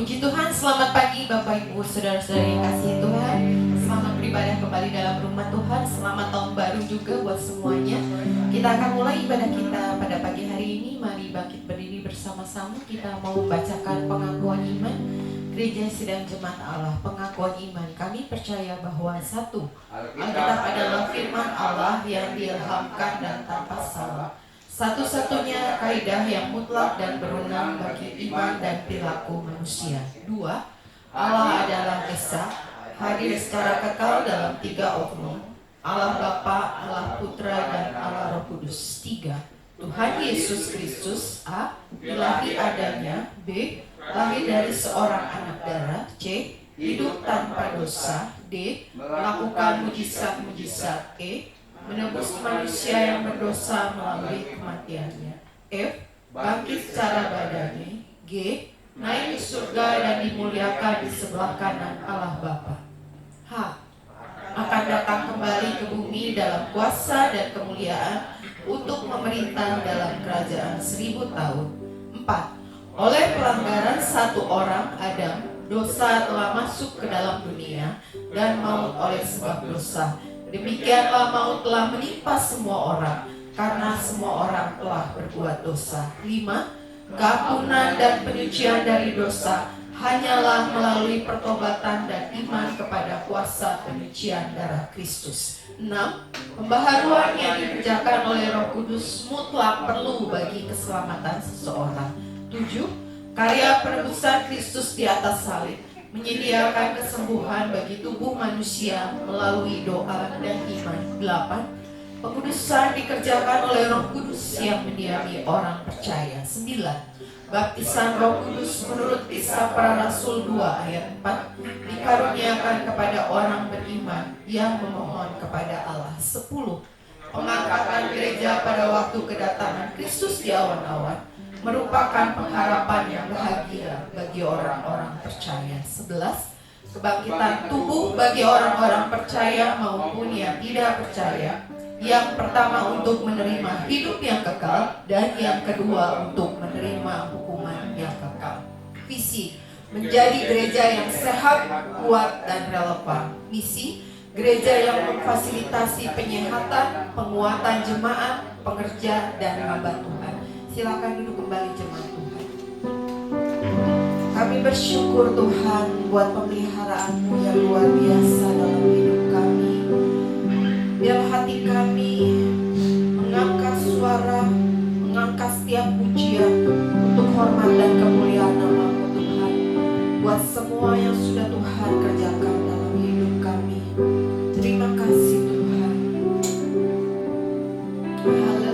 Puji Tuhan, selamat pagi Bapak Ibu, Saudara-saudari yang kasih Tuhan. Selamat beribadah kembali dalam rumah Tuhan. Selamat tahun baru juga buat semuanya. Kita akan mulai ibadah kita pada pagi hari ini. Mari bangkit berdiri bersama-sama. Kita mau membacakan pengakuan iman. Gereja Sidang Jemaat Allah, pengakuan iman. Kami percaya bahwa satu, Alkitab adalah firman Allah yang diilhamkan dan tanpa salah. Satu-satunya kaidah yang mutlak dan berwenang bagi iman dan perilaku manusia. Dua, Allah adalah Esa, hadir secara kekal dalam tiga oknum, Allah Bapa, Allah Putra, dan Allah Roh Kudus. Tiga, Tuhan Yesus Kristus. A, ilahi adanya. B, lahir dari seorang anak darah. C, hidup tanpa dosa. D, melakukan mujizat-mujizat. E, menebus manusia yang berdosa melalui kematiannya. F, bangkit secara badani. G, naik ke surga dan dimuliakan di sebelah kanan Allah Bapa. H, akan datang kembali ke bumi dalam kuasa dan kemuliaan untuk memerintah dalam kerajaan 1000 tahun. 4, oleh pelanggaran satu orang, Adam, dosa telah masuk ke dalam dunia dan maut oleh sebab dosa. Demikianlah maut telah menimpa semua orang, karena semua orang telah berbuat dosa. 5, keampunan dan penyucian dari dosa hanyalah melalui pertobatan dan iman kepada kuasa penyucian darah Kristus. 6, pembaharuan yang dikerjakan oleh Roh Kudus mutlak perlu bagi keselamatan seseorang. 7, karya penebusan Kristus di atas salib menyediakan kesembuhan bagi tubuh manusia melalui doa dan iman. 8, pengudusan dikerjakan oleh Roh Kudus yang mendiami orang percaya. 9, baptisan Roh Kudus menurut Kisah Para Rasul 2 ayat 4 dikaruniakan kepada orang beriman yang memohon kepada Allah. 10, pengangkatan gereja pada waktu kedatangan Kristus di awan-awan merupakan pengharapan yang bahagia bagi orang-orang percaya. 11, kebangkitan tubuh bagi orang-orang percaya maupun yang tidak percaya. Yang pertama untuk menerima hidup yang kekal, dan yang kedua untuk menerima hukuman yang kekal. Visi, menjadi gereja yang sehat, kuat, dan relevan. Misi, gereja yang memfasilitasi penyehatan, penguatan jemaat, pengerja, dan hamba Tuhan. Silakan duduk kembali jemaat Tuhan. Kami bersyukur Tuhan buat pemeliharaan-Mu yang luar biasa dalam hidup kami. Biar hati kami mengangkat suara, mengangkat setiap pujian untuk hormat dan kemuliaan nama-Mu Tuhan. Buat semua yang sudah Tuhan kerjakan dalam hidup kami. Terima kasih Tuhan. Haleluya.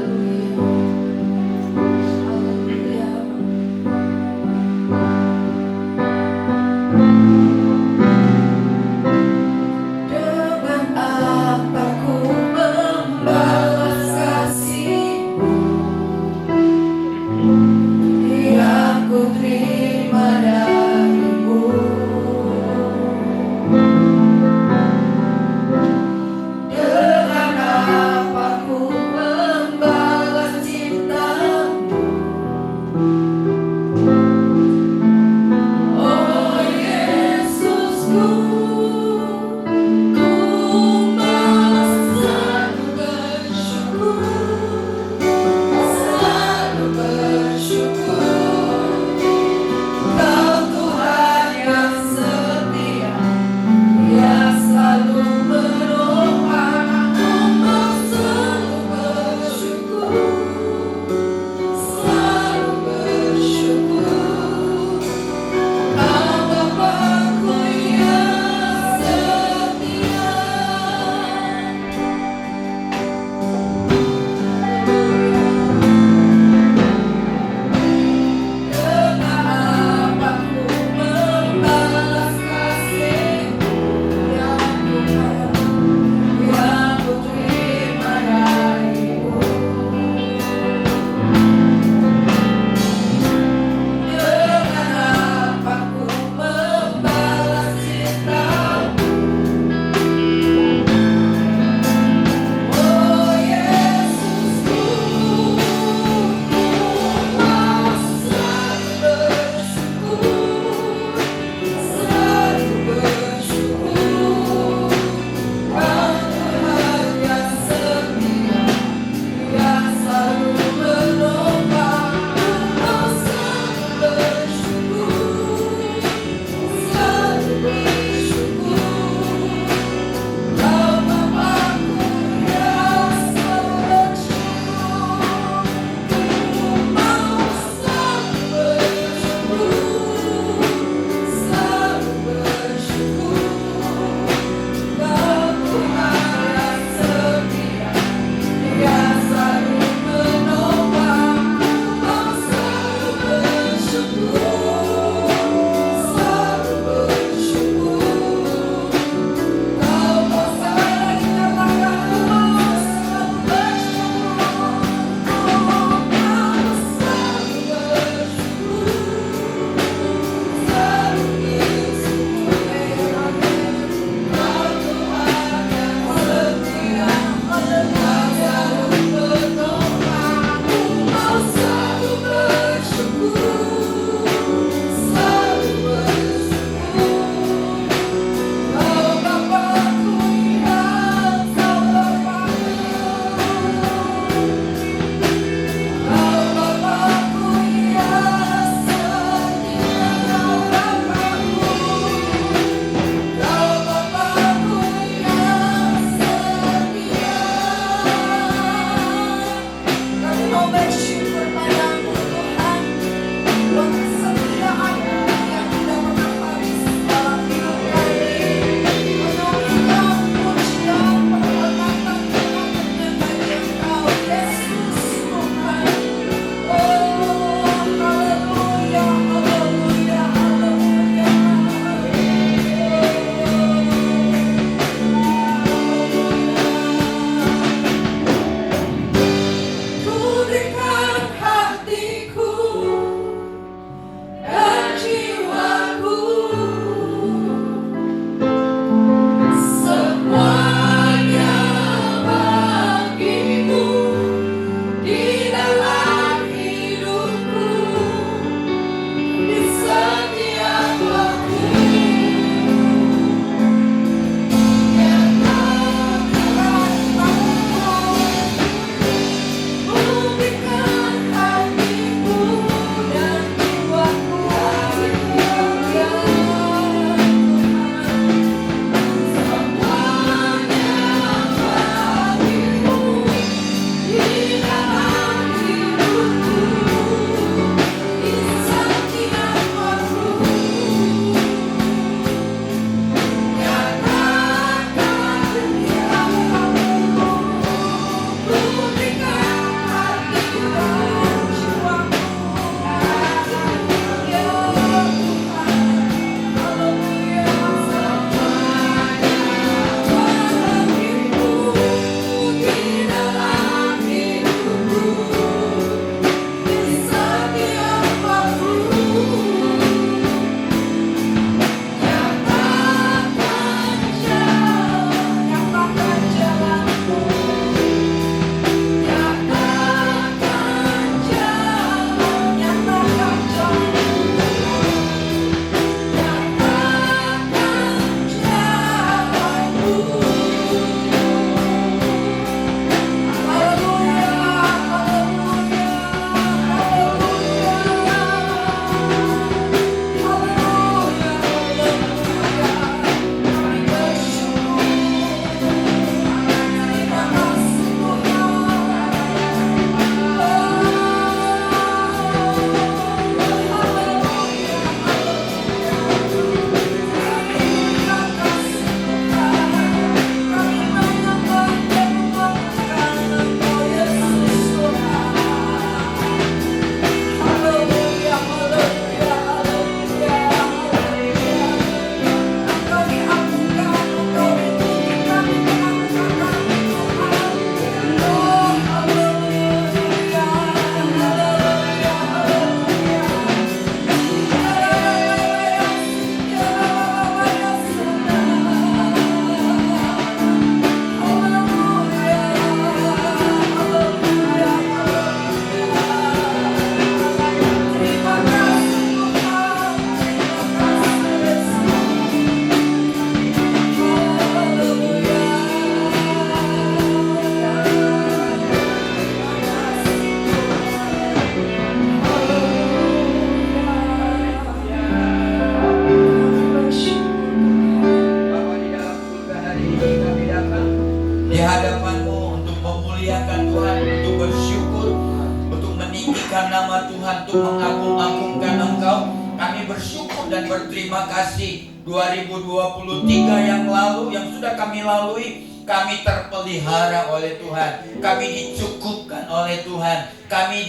kami bersyukur dan berterima kasih 2023 yang lalu, yang sudah kami lalui. Kami terpelihara oleh Tuhan, kami dicukupkan oleh Tuhan, kami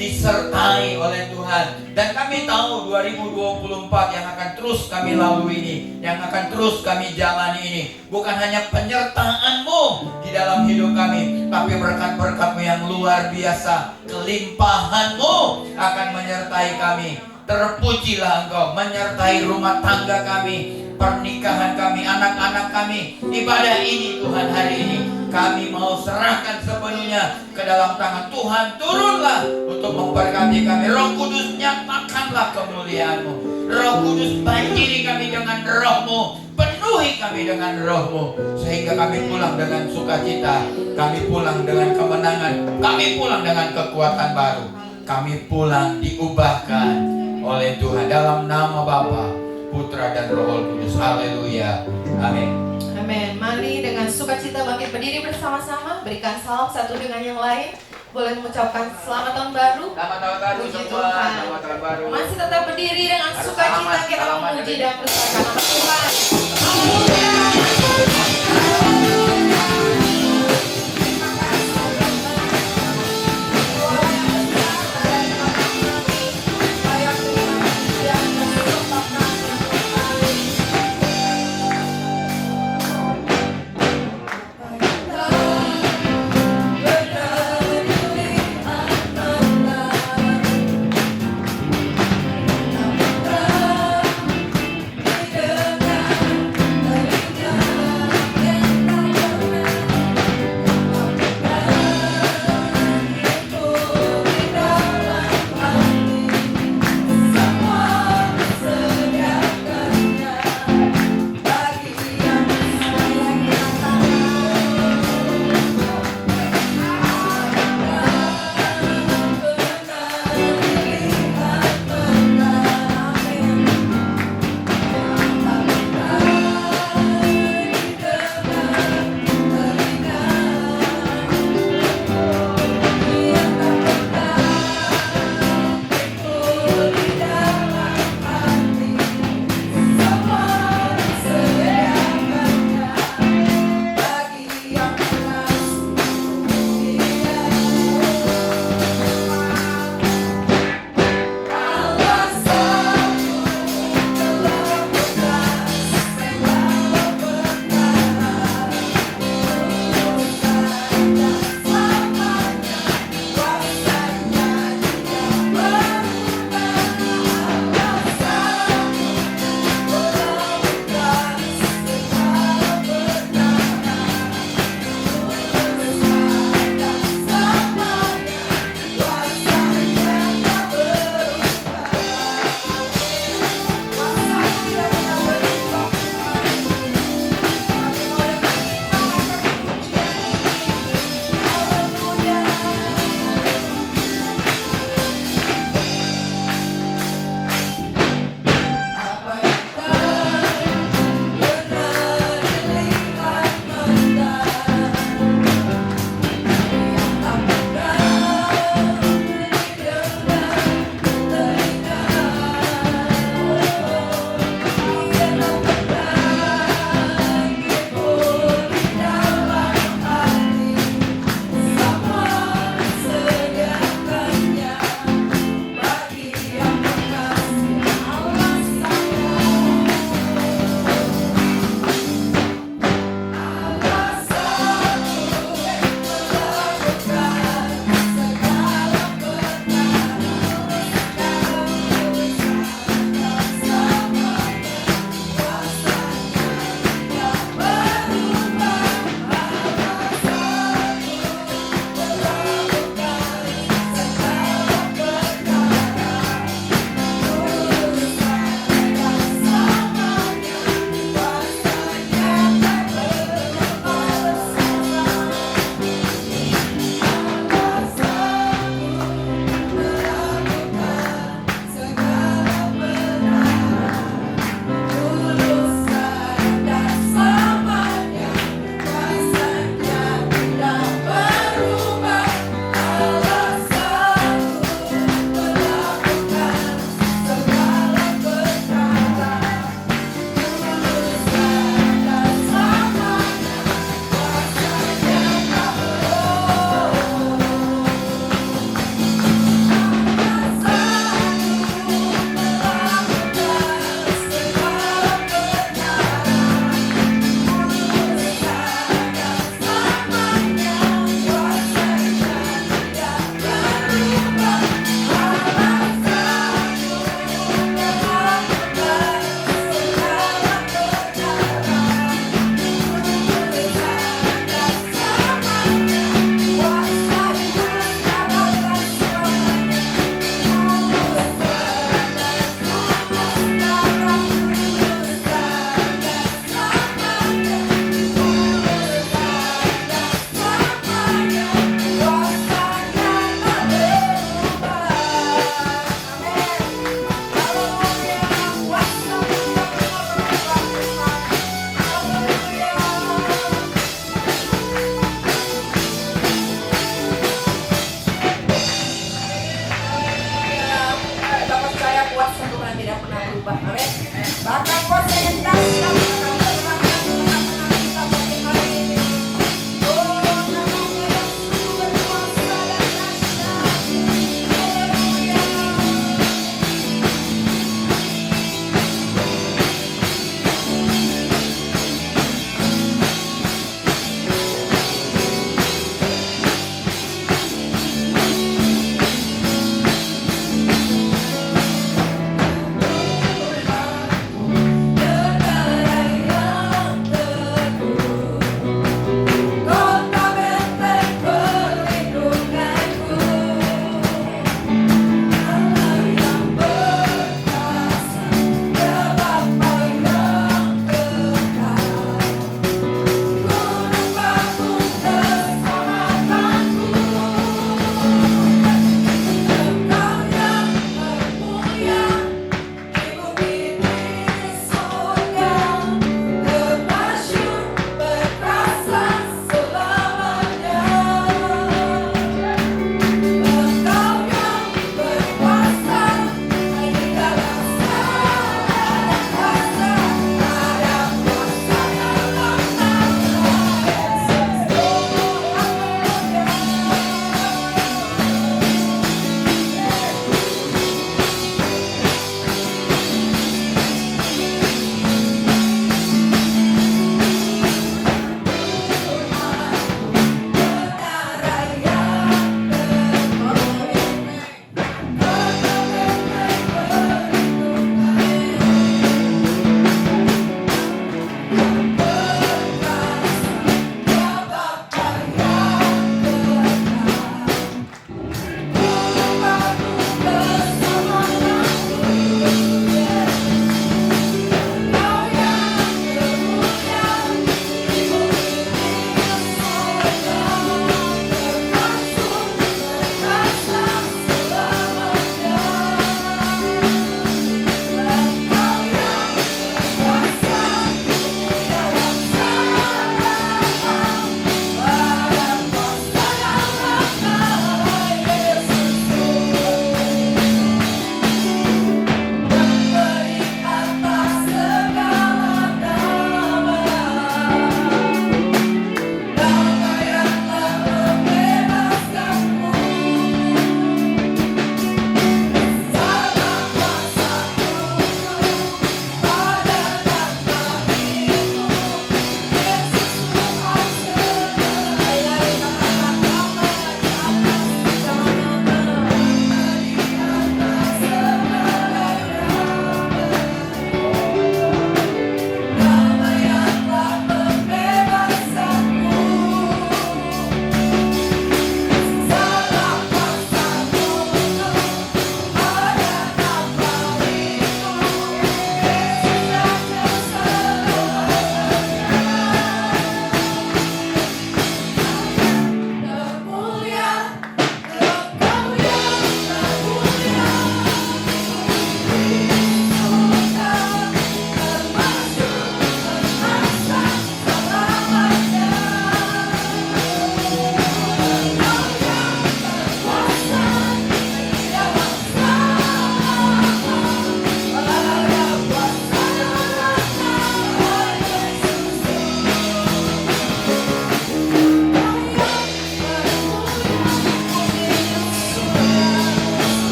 disertai oleh Tuhan. Dan kami tahu 2024 yang akan terus kami lalui ini, yang akan terus kami jalani ini, bukan hanya penyertaan-Mu di dalam hidup kami, tapi berkat-berkat-Mu yang luar biasa, kelimpahan-Mu akan menyertai kami. Terpujilah Engkau menyertai rumah tangga kami, pernikahan kami, anak-anak kami. Ibadah ini Tuhan hari ini kami mau serahkan sepenuhnya ke dalam tangan Tuhan. Turunlah untuk memberkati kami. Roh Kudus, nyatakanlah kemuliaan-Mu. Roh Kudus, banjiri kami dengan Roh-Mu, penuhi kami dengan Roh-Mu, sehingga kami pulang dengan sukacita, kami pulang dengan kemenangan, kami pulang dengan kekuatan baru, kami pulang diubahkan oleh Tuhan, dalam nama Bapa, Putra dan Roh Kudus. Haleluya. Amin. Amin. Mari dengan sukacita bangkit berdiri bersama-sama, berikan salam satu dengan yang lain. Boleh mengucapkan selamat tahun baru. Selamat tahun baru Puji semua. Tuhan. Selamat tahun baru. Masih tetap berdiri dengan Harus sukacita selamat, kita selamat memuji ya. dan besarkan nama Tuhan. Haleluya. Dengan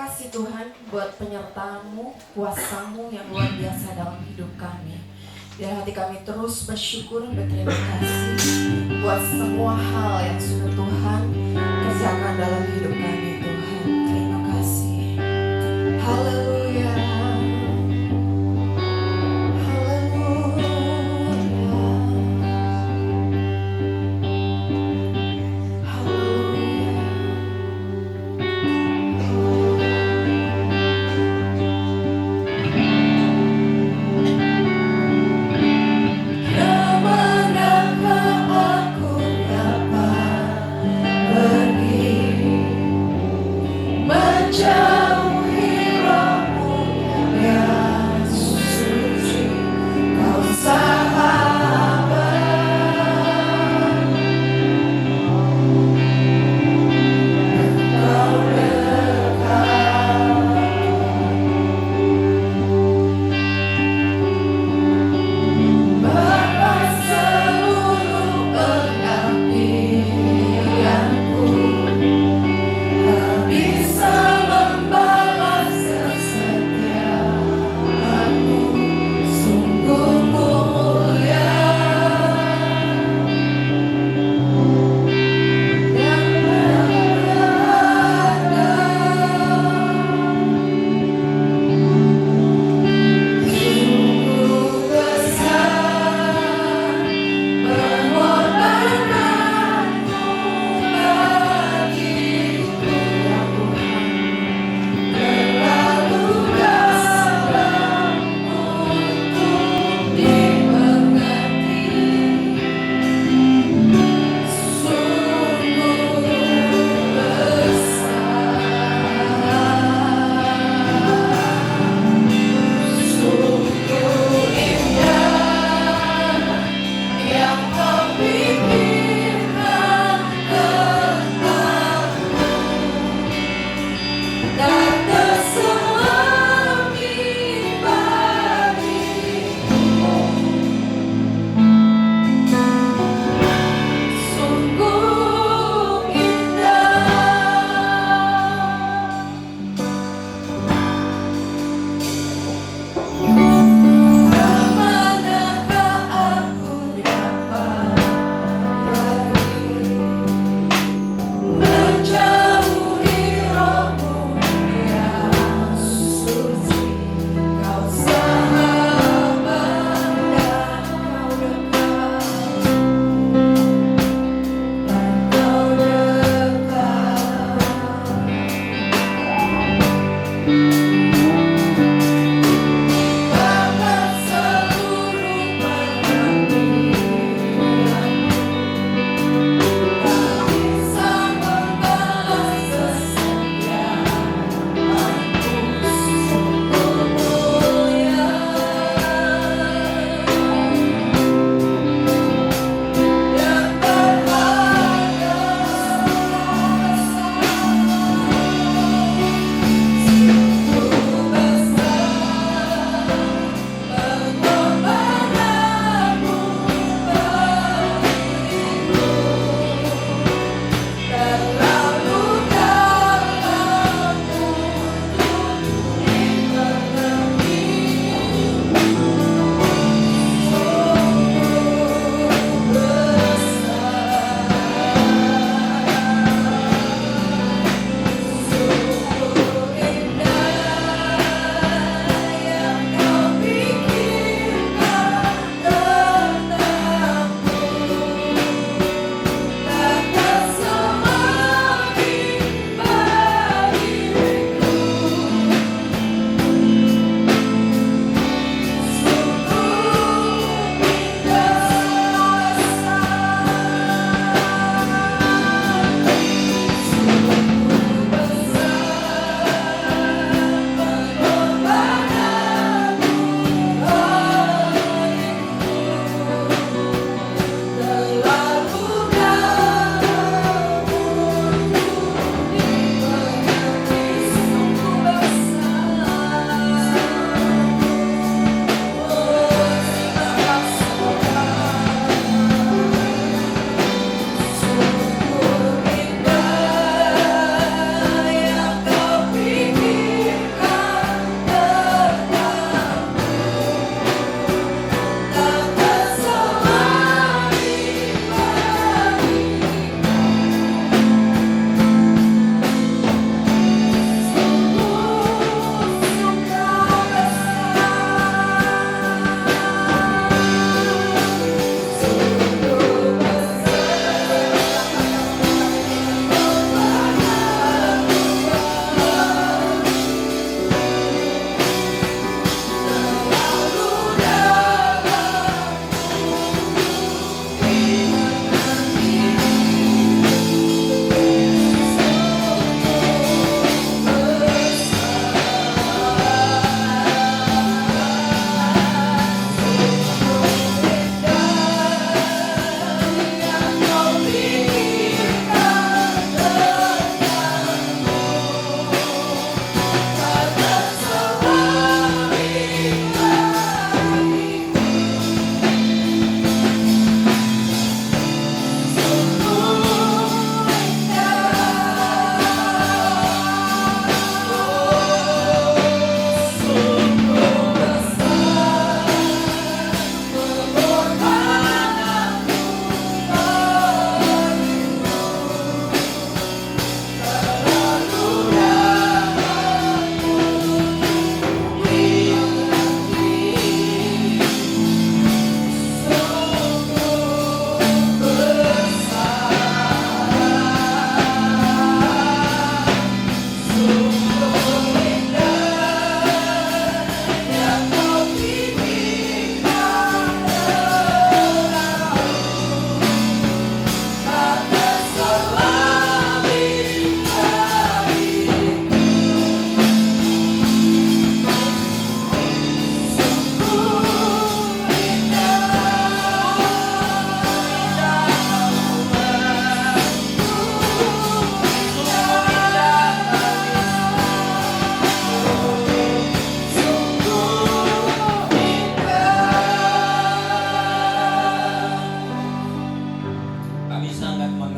kasih Tuhan buat penyertaan-Mu, kuasa-Mu yang luar biasa dalam hidup kami. Biar hati kami terus bersyukur, berterima kasih buat semua hal yang sudah Tuhan kerjakan dalam hidup kami Tuhan. Terima kasih. Haleluya. Kemanakah aku dapat pergi?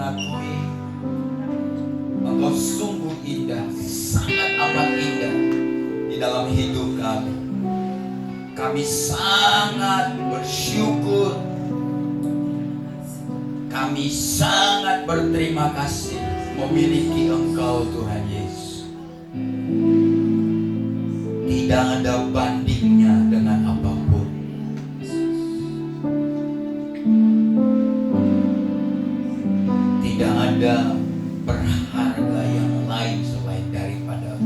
mengakui Engkau sungguh indah, sangat amat indah di dalam hidup kami. Kami sangat bersyukur, kami sangat berterima kasih memiliki Engkau Tuhan Yesus. Tidak ada bandingnya dengan apapun. Tidak ada berharga yang lain selain daripada.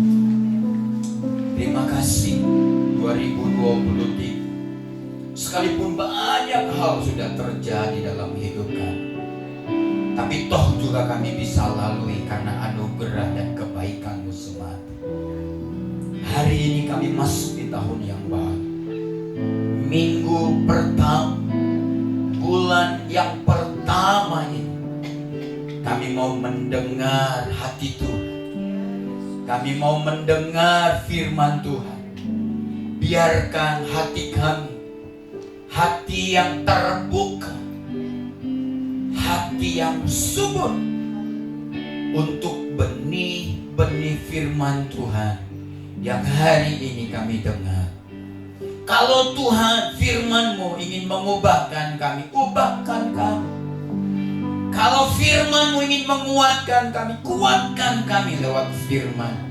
Terima kasih 2023. Sekalipun banyak hal sudah terjadi dalam hidup kami, tapi toh juga kami bisa lalui karena anugerah dan kebaikan-Mu semata. Hari ini kami masuk di tahun yang baru, minggu pertama, bulan yang pertama ini. Kami mau mendengar hati Tuhan. Kami mau mendengar firman Tuhan. Biarkan hati kami, hati yang terbuka, hati yang subur untuk benih-benih firman Tuhan yang hari ini kami dengar. Kalau Tuhan firman-Mu ingin mengubahkan kami, ubahkan kami. Kalau firman-Mu ingin menguatkan kami, kuatkan kami lewat firman.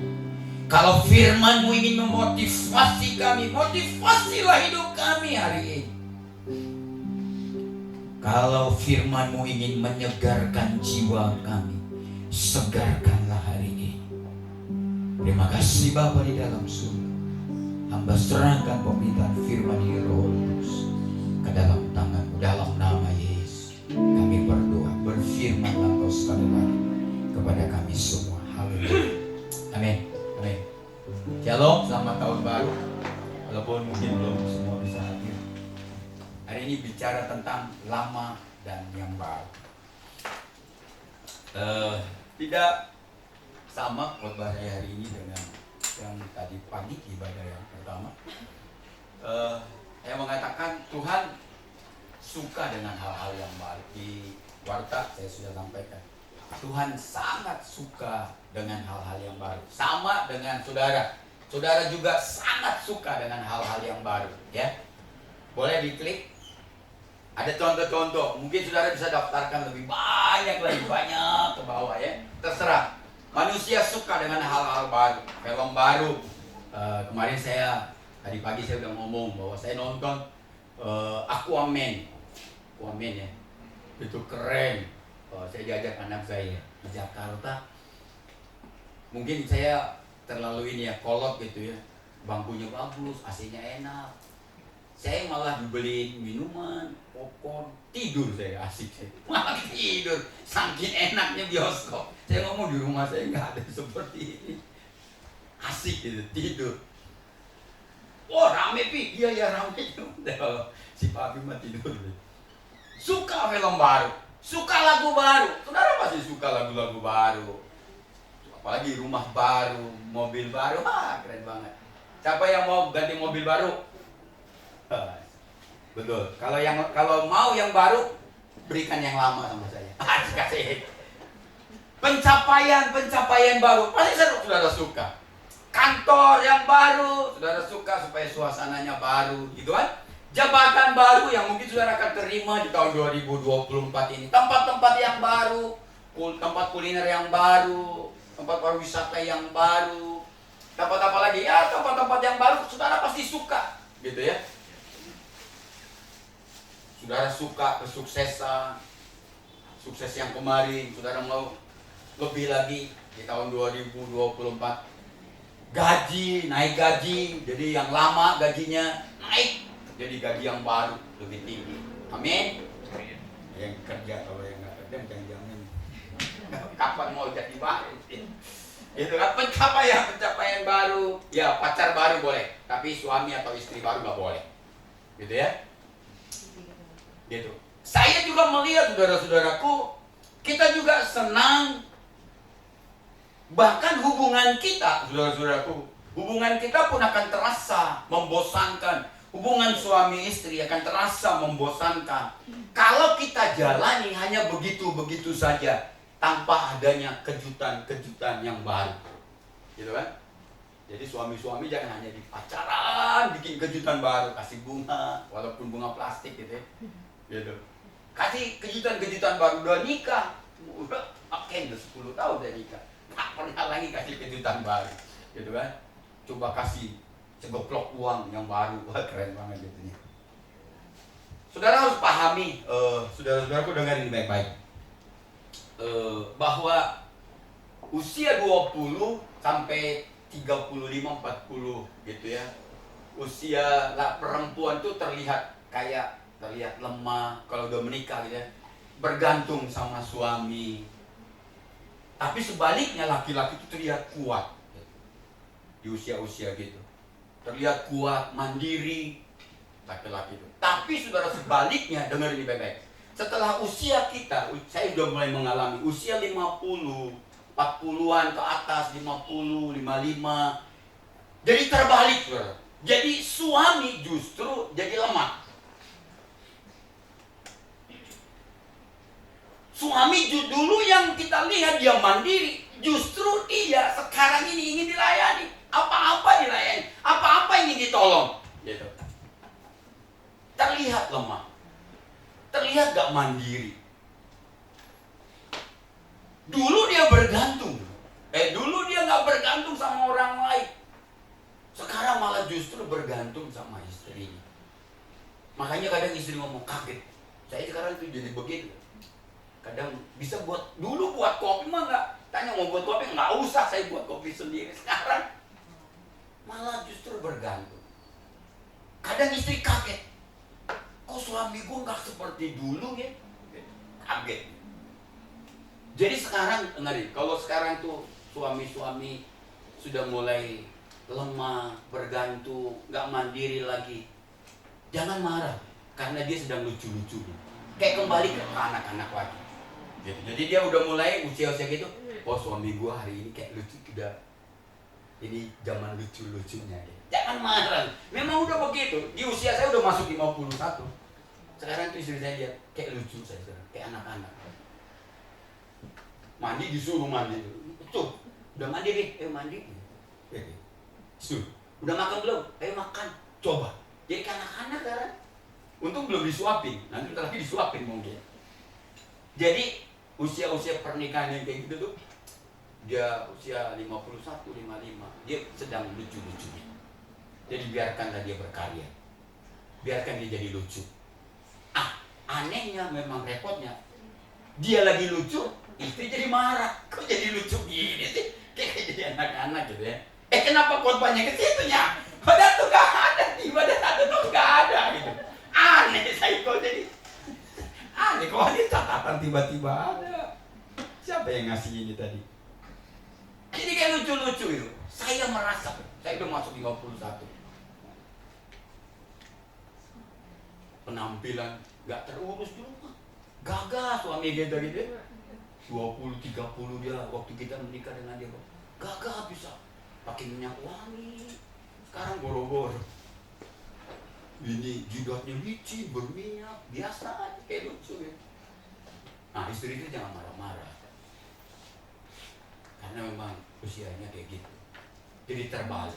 Kalau firman-Mu ingin memotivasi kami, motivasilah hidup kami hari ini. Kalau firman-Mu ingin menyegarkan jiwa kami, segarkanlah hari ini. Terima kasih Bapa di dalam surga. Hamba serahkan pemberitaan firman di Roh Kudus ke dalam tangan-Mu, dalam nama Yesus. Kami berdoa, berfirmanlah Engkau sekali lagi kepada kami semua. Haleluya. Amin. Amin. Shalom, selamat tahun baru. Walaupun mungkin belum semua bisa hadir. Hari ini bicara tentang lama dan yang baru. Tidak sama khotbah saya hari ini dengan yang tadi pagi ibadah yang pertama. Saya mengatakan Tuhan suka dengan hal-hal yang baru. Di warta saya sudah sampaikan, Tuhan sangat suka dengan hal-hal yang baru. Sama dengan saudara. Saudara juga sangat suka dengan hal-hal yang baru, ya. Boleh diklik. Ada contoh-contoh. Mungkin saudara bisa daftarkan lebih banyak lagi, banyak ke bawah, ya. Terserah. Manusia suka dengan hal-hal baru, film baru. Kemarin tadi pagi saya udah ngomong bahwa saya nonton Aquaman ya, itu keren. Saya diajak anak saya di Jakarta. Mungkin saya terlalu ini ya, kolot gitu ya, bangkunya bagus, AC-nya enak. Saya malah dibeliin minuman, popcorn, tidur saya, asik saya, malah tidur, saking enaknya bioskop. Saya ngomong di rumah saya nggak ada seperti ini, asik gitu, tidur. Oh rame Pi, iya rame juga. Si Papi mah tidur. Suka film baru, suka lagu baru. Saudara pasti suka lagu-lagu baru. Apalagi rumah baru, mobil baru, keren banget. Siapa yang mau ganti mobil baru? Betul. Kalau mau yang baru, berikan yang lama sama saya. Kasih. Pencapaian baru, pasti saudara suka. Kantor yang baru, saudara suka supaya suasananya baru, gitu kan? Jabatan baru yang mungkin saudara akan terima di tahun 2024 ini. Tempat-tempat yang baru, tempat kuliner yang baru, tempat pariwisata yang baru, tempat apa lagi? Ya, tempat-tempat yang baru, saudara pasti suka, gitu ya. Saudara suka kesuksesan, sukses yang kemarin, saudara mau lebih lagi di tahun 2024. Gaji, naik gaji, jadi yang lama gajinya naik, jadi gaji yang baru lebih tinggi. Amin. Yang kerja, kalau yang nggak kerja jangan kapan mau jadi baru. Itu kan pencapaian baru. Ya pacar baru boleh, tapi suami atau istri baru nggak boleh. Gitu ya. Gitu. Saya juga melihat saudara-saudaraku, kita juga senang. Bahkan hubungan kita, saudara-saudaraku, hubungan kita pun akan terasa membosankan. Hubungan suami istri akan terasa membosankan kalau kita jalani hanya begitu-begitu saja. tanpa adanya kejutan-kejutan yang baru, gitu kan? Jadi suami-suami jangan hanya di pacaran bikin kejutan baru, kasih bunga walaupun bunga plastik gitu, gitu. Kasih kejutan-kejutan baru, udah nikah, udah 10 tahun udah nikah, nggak pernah lagi kasih kejutan baru, gitu kan? Coba kasih segoplok uang yang baru, wah keren banget gitu ya. Saudara harus pahami, saudara-saudaraku dengerin baik-baik. Bahwa usia 20 sampai 35 40 gitu ya. Usia perempuan tuh terlihat lemah kalau udah menikah gitu ya. Bergantung sama suami. Tapi sebaliknya laki-laki itu terlihat kuat di usia-usia gitu. Terlihat kuat, mandiri laki-laki itu. Tapi saudara sebaliknya, dengar ini baik-baik. Setelah usia kita, saya sudah mulai mengalami usia 50, 40-an ke atas, 50, 55. Jadi terbalik, saudara. Jadi suami justru jadi lemah. Suami dulu yang kita lihat dia mandiri, justru dia sekarang ini ingin dilayani. Apa-apa dilayani, apa-apa ingin ditolong. Gitu. Terlihat lemah. Terlihat gak mandiri. Dulu dia bergantung. Dulu dia gak bergantung sama orang lain. Sekarang malah justru bergantung sama istrinya. Makanya kadang istri ngomong, kaget. Saya sekarang tuh jadi begitu. Kadang bisa dulu buat kopi mah gak. Tanya mau buat kopi, gak usah saya buat kopi sendiri. Sekarang malah justru bergantung. Kadang istri kaget. Kok suami gue gak seperti dulu ya? Kaget. Jadi sekarang, dengerin, kalau sekarang tuh suami-suami sudah mulai lemah, bergantung, gak mandiri lagi, jangan marah, karena dia sedang lucu-lucu. Kayak kembali ke anak-anak lagi. Jadi dia udah mulai usia-usia gitu, oh suami gue hari ini kayak lucu, udah ini zaman lucu-lucunya ya. Jangan marah. Memang udah begitu. Di usia saya udah masuk 51. Sekarang tuh istri saya lihat kayak lucu saya sekarang, kayak anak-anak. Mandi disuruh mandi. Tuh, udah mandi nih, mandi. Suruh. Udah makan belum? Makan. Coba. Jadi kayak anak-anak kan. Untung belum disuapin. Nanti lagi disuapin mungkin. Jadi usia-usia pernikahan yang kayak gitu tuh, dia usia 51, 55, dia sedang lucu-lucunya. Jadi biarkanlah dia berkarya. Biarkan dia jadi lucu. Anehnya memang repotnya. Dia lagi lucu, istri jadi marah. Kok jadi lucu gini sih? Kayak jadi anak-anak gitu ya. Kenapa khotbahnya ke situnya? Padahal tuh gak ada. Ibadah satu tuh gak ada gitu. Aneh saya kok jadi. Aneh kok ada catatan tiba-tiba ada. Siapa yang ngasih ini tadi? Jadi kayak lucu-lucu itu. Saya merasa, saya udah masuk 51. Penampilan gak terurus dulu. Gagah suami kita gitu. 20-30 dia waktu kita menikah dengan dia. Gagah bisa. Pakai minyak wangi. Sekarang boro-boro. Ini jidatnya licin, berminyak. Biasa aja, kayak lucu ya. Nah istri itu jangan marah-marah. Karena memang usianya kayak gitu. Jadi terbalik.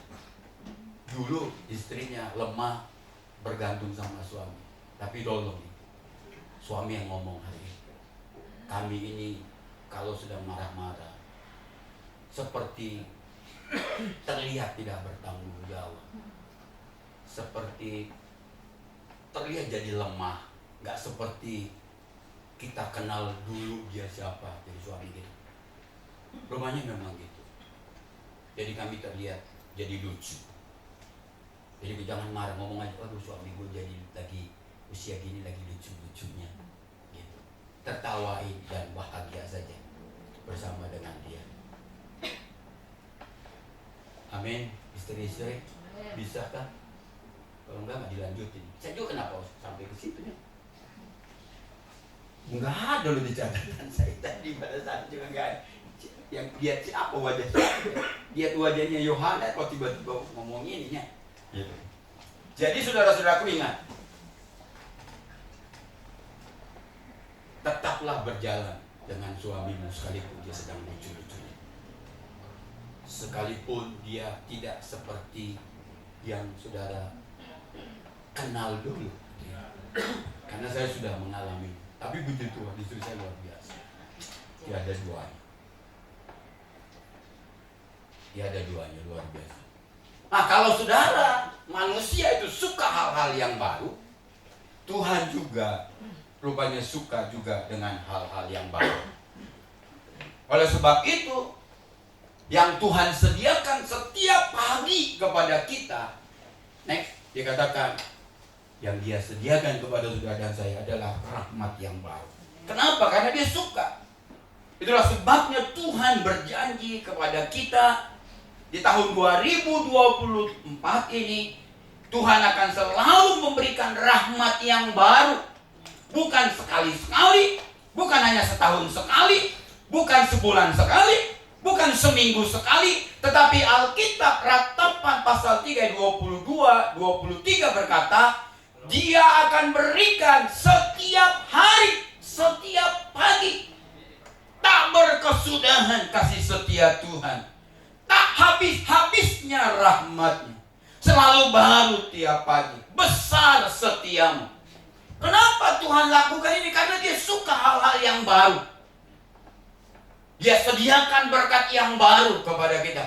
Dulu istrinya lemah, bergantung sama suami. Tapi tolong, suami yang ngomong hari ini. Kami ini kalau sedang marah-marah, seperti terlihat tidak bertanggung jawab. Seperti terlihat jadi lemah. Gak seperti kita kenal dulu dia siapa, jadi suami kita. Rumahnya memang gitu. Jadi kami terlihat jadi lucu. Jadi jangan marah, ngomong aja, aduh suami gue jadi lagi usia gini lagi lucu-lucunya gitu. Tertawain dan bahagia saja bersama dengan dia. Amin. Istri-istri bisa kan? Kalau enggak dilanjutin. Saya juga kenapa sampai ke situ ya? Enggak ada loh di catatan saya tadi, pada saat juga enggak ada. Yang lihat siapa wajahnya? Lihat wajahnya Yohanes kok tiba-tiba ngomong ininya. Gitu. Jadi saudara-saudaraku ingat, tetaplah berjalan dengan suamimu sekalipun dia sedang lucu-lucu. Sekalipun dia tidak seperti yang saudara kenal dulu. Karena saya sudah mengalami. Tapi puji Tuhan, istri saya luar biasa. Tiada duanya. Tiada duanya, luar biasa. Nah, kalau saudara manusia itu suka hal-hal yang baru, Tuhan juga rupanya suka juga dengan hal-hal yang baru. Oleh sebab itu, yang Tuhan sediakan setiap pagi kepada kita, next, dikatakan, yang dia sediakan kepada saudara dan saya adalah rahmat yang baru. Kenapa? Karena dia suka. Itulah sebabnya Tuhan berjanji kepada kita di tahun 2024 ini, Tuhan akan selalu memberikan rahmat yang baru. Bukan sekali-sekali, bukan hanya setahun sekali, bukan sebulan sekali, bukan seminggu sekali, tetapi Alkitab Ratapan pasal 3 22-23 berkata, Dia akan berikan setiap hari, setiap pagi. Tak berkesudahan kasih setia Tuhan. Tak habis-habisnya rahmatnya. Selalu baru tiap pagi. Besar setiamu. Kenapa Tuhan lakukan ini? Karena dia suka hal-hal yang baru. Dia sediakan berkat yang baru kepada kita.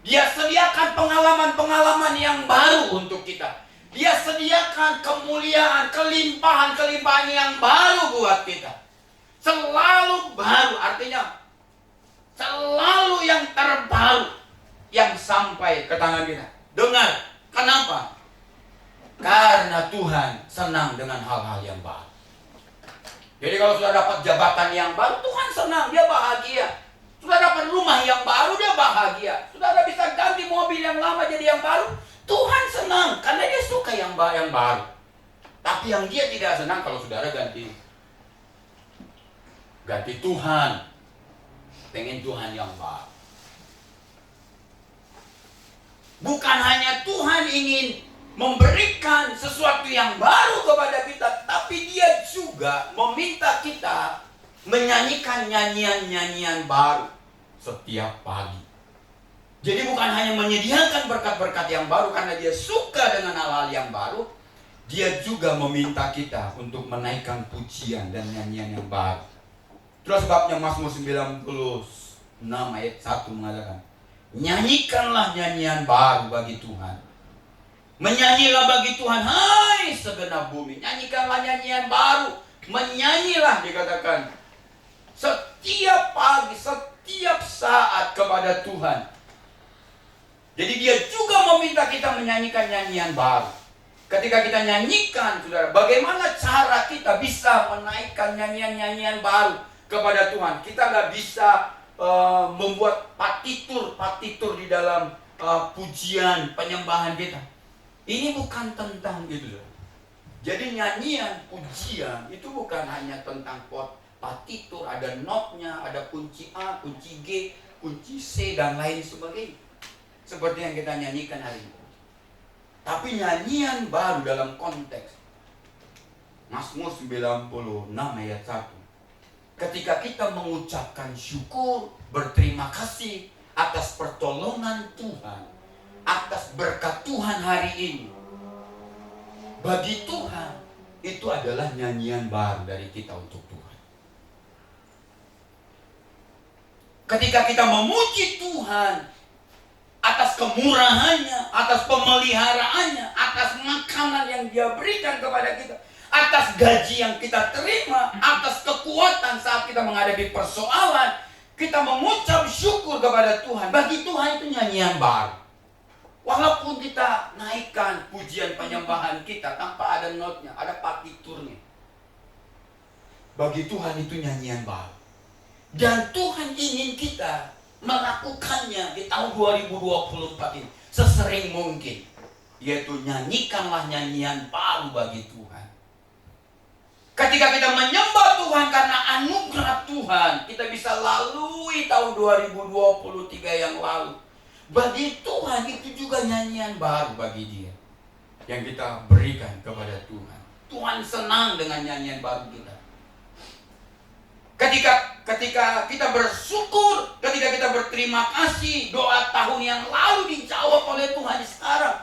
Dia sediakan pengalaman-pengalaman yang baru untuk kita. Dia sediakan kemuliaan, kelimpahan-kelimpahan yang baru buat kita. Selalu baru, artinya selalu yang terbaru yang sampai ke tangan kita. Dengar, kenapa? Karena Tuhan senang dengan hal-hal yang baru. Jadi kalau sudah dapat jabatan yang baru, Tuhan senang, dia bahagia. Sudah dapat rumah yang baru, dia bahagia. Sudah bisa ganti mobil yang lama jadi yang baru, Tuhan senang, karena dia suka yang baru. Tapi yang dia tidak senang kalau saudara ganti Tuhan. Pengen Tuhan yang baru. Bukan hanya Tuhan ingin memberikan sesuatu yang baru kepada kita, tapi dia juga meminta kita menyanyikan nyanyian-nyanyian baru setiap pagi. Jadi bukan hanya menyediakan berkat-berkat yang baru karena dia suka dengan hal-hal yang baru, dia juga meminta kita untuk menaikkan pujian dan nyanyian yang baru. Itulah sebabnya Mazmur 96 ayat 1 mengatakan, nyanyikanlah nyanyian baru bagi Tuhan. Menyanyilah bagi Tuhan, hai segenap bumi. Nyanyikanlah nyanyian baru. Menyanyilah, dikatakan, setiap pagi, setiap saat kepada Tuhan. Jadi dia juga meminta kita menyanyikan nyanyian baru. Ketika kita nyanyikan, saudara, bagaimana cara kita bisa menaikkan nyanyian-nyanyian baru kepada Tuhan? Kita nggak bisa membuat partitur di dalam pujian, penyembahan kita. Ini bukan tentang itu. Jadi nyanyian, pujian itu bukan hanya tentang partitur, ada notnya, ada kunci A, kunci G, kunci C, dan lain sebagainya. Seperti yang kita nyanyikan hari ini. Tapi nyanyian baru dalam konteks Mazmur 96 ayat 1. Ketika kita mengucapkan syukur, berterima kasih atas pertolongan Tuhan, atas berkat Tuhan hari ini. Bagi Tuhan, itu adalah nyanyian baru dari kita untuk Tuhan. Ketika kita memuji Tuhan atas kemurahannya, atas pemeliharaannya, atas makanan yang dia berikan kepada kita, atas gaji yang kita terima, atas kekuatan saat kita menghadapi persoalan, kita mengucap syukur kepada Tuhan. Bagi Tuhan itu nyanyian baru. Walaupun kita naikkan pujian penyembahan kita tanpa ada notnya, ada partiturnya, bagi Tuhan itu nyanyian baru. Dan Tuhan ingin kita melakukannya di tahun 2024 ini sesering mungkin, yaitu nyanyikanlah nyanyian baru bagi Tuhan. Ketika kita menyembah Tuhan karena anugerah Tuhan, kita bisa lalui tahun 2023 yang lalu. Bagi Tuhan itu juga nyanyian baru bagi Dia yang kita berikan kepada Tuhan. Tuhan senang dengan nyanyian baru kita. Ketika kita bersyukur, ketika kita berterima kasih, doa tahun yang lalu dijawab oleh Tuhan sekarang.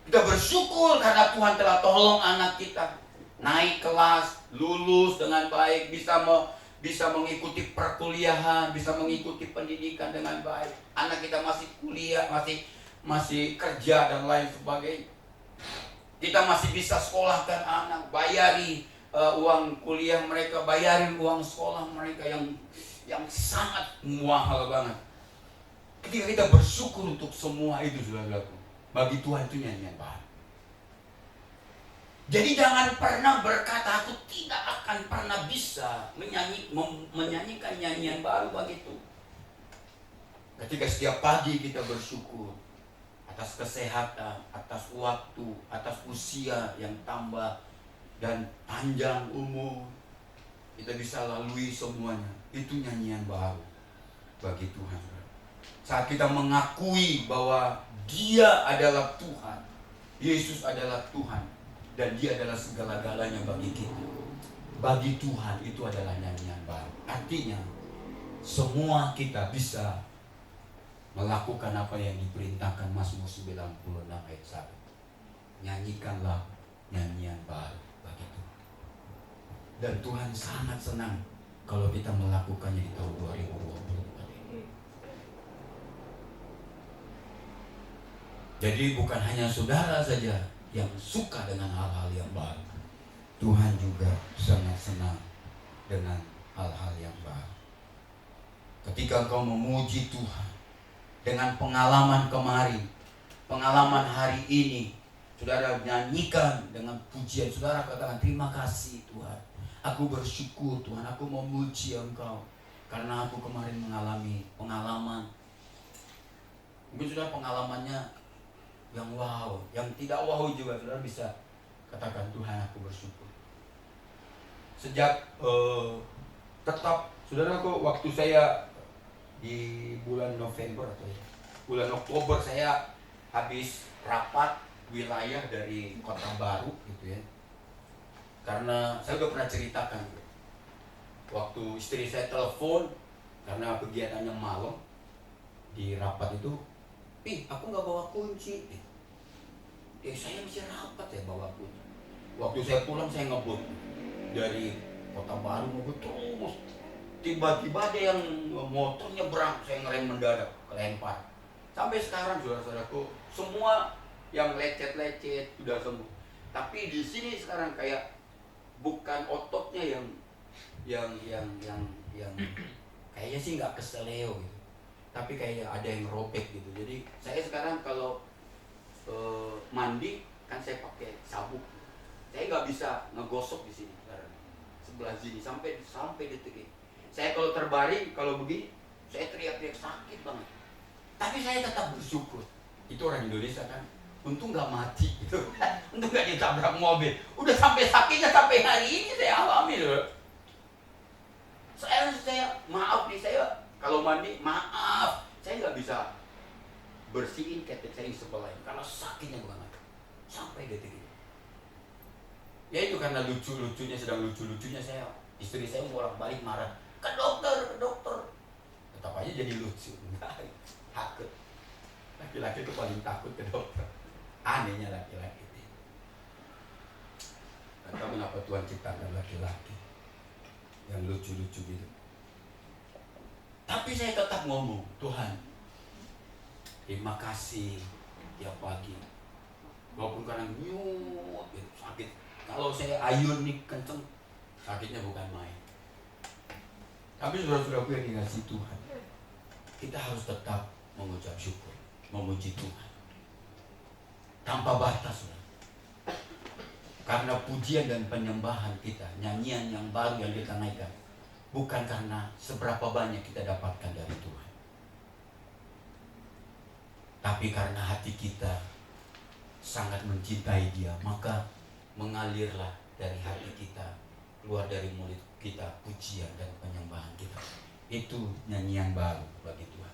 Kita bersyukur karena Tuhan telah tolong anak kita naik kelas, lulus dengan baik, bisa mengikuti perkuliahan, bisa mengikuti pendidikan dengan baik. Anak kita masih kuliah, masih kerja dan lain sebagainya. Kita masih bisa sekolahkan anak, bayari uang kuliah mereka, bayarin uang sekolah mereka yang sangat mahal banget. Ketika kita bersyukur untuk semua itu, saudaraku, bagi Tuhan itu nyanyian baru. Jadi jangan pernah berkata, aku tidak akan pernah bisa menyanyikan nyanyian baru bagi Tuhan. Ketika setiap pagi kita bersyukur atas kesehatan, atas waktu, atas usia yang tambah dan panjang umur, kita bisa lalui semuanya. Itu nyanyian baru bagi Tuhan. Saat kita mengakui bahwa Dia adalah Tuhan, Yesus adalah Tuhan, dan Dia adalah segala-galanya bagi kita. Bagi Tuhan itu adalah nyanyian baru. Artinya semua kita bisa melakukan apa yang diperintahkan Mazmur 96 ayat 1. Nyanyikanlah nyanyian baru bagi Tuhan. Dan Tuhan sangat senang kalau kita melakukannya di tahun 2024 ini. Jadi bukan hanya saudara saja yang suka dengan hal-hal yang baru. Tuhan juga sangat senang dengan hal-hal yang baru. Ketika kau memuji Tuhan dengan pengalaman kemarin, pengalaman hari ini, saudara nyanyikan dengan pujian, saudara katakan terima kasih Tuhan. Aku bersyukur Tuhan, aku memuji Engkau karena aku kemarin mengalami pengalaman. Mungkin sudah pengalamannya yang wow, yang tidak wow juga, saudara bisa katakan Tuhan aku bersyukur. Sejak tetap, saudara kok waktu saya di bulan November atau bulan Oktober saya habis rapat wilayah dari Kota Baru gitu ya. Karena saya udah pernah ceritakan waktu istri saya telepon karena kegiatannya malam di rapat itu, aku nggak bawa kunci. Saya masih rapat ya bawa kunci. Waktu saya pulang saya ngebut dari Kota Baru ngebut terus. Tiba-tiba ada yang motor nyebrang, saya ngerem mendadak, kelempar. Sampai sekarang saudara-saudaraku, semua yang lecet-lecet sudah sembuh. Tapi di sini sekarang kayak bukan ototnya yang kayaknya sih nggak keseleo gitu. Tapi kayak ada yang robek gitu. Jadi saya sekarang kalau mandi kan saya pakai sabuk. Saya nggak bisa ngegosok di sini sekarang. Sebelah sini sampai detik ini. Saya kalau terbaring, kalau begini, saya teriak-teriak sakit banget. Tapi saya tetap bersyukur. Itu orang Indonesia kan, untung nggak mati gitu. Untung nggak ditabrak mobil. Udah sampai sakitnya sampai hari ini saya alami loh. Saya maaf nih, saya kalau mandi maaf, saya nggak bisa bersihin ketek saya sebelah karena sakitnya banget sampai detik ini. Ya itu karena lucu-lucunya, sedang lucu-lucunya saya, istri saya bolak-balik marah. Ke dokter. Tetap aja jadi lucu. Takut. Laki-laki itu paling takut ke dokter. Anehnya laki-laki itu. Gak tahu kenapa Tuhan ciptakan laki-laki yang lucu-lucu gitu. Tapi saya tetap ngomong, Tuhan, terima kasih tiap pagi. Walaupun kadang nyut gitu, sakit. Kalau saya ayun nih kenceng, sakitnya bukan main. Tapi saudara-saudaraku yang dikasihi Tuhan, kita harus tetap mengucap syukur, memuji Tuhan tanpa batas, saudara. Karena pujian dan penyembahan kita, nyanyian yang baru yang kita naikkan, bukan karena seberapa banyak kita dapatkan dari Tuhan, tapi karena hati kita sangat mencintai Dia, maka mengalirlah dari hati kita, keluar dari mulut kita pujian dan penyembahan kita. Itu nyanyian baru bagi Tuhan.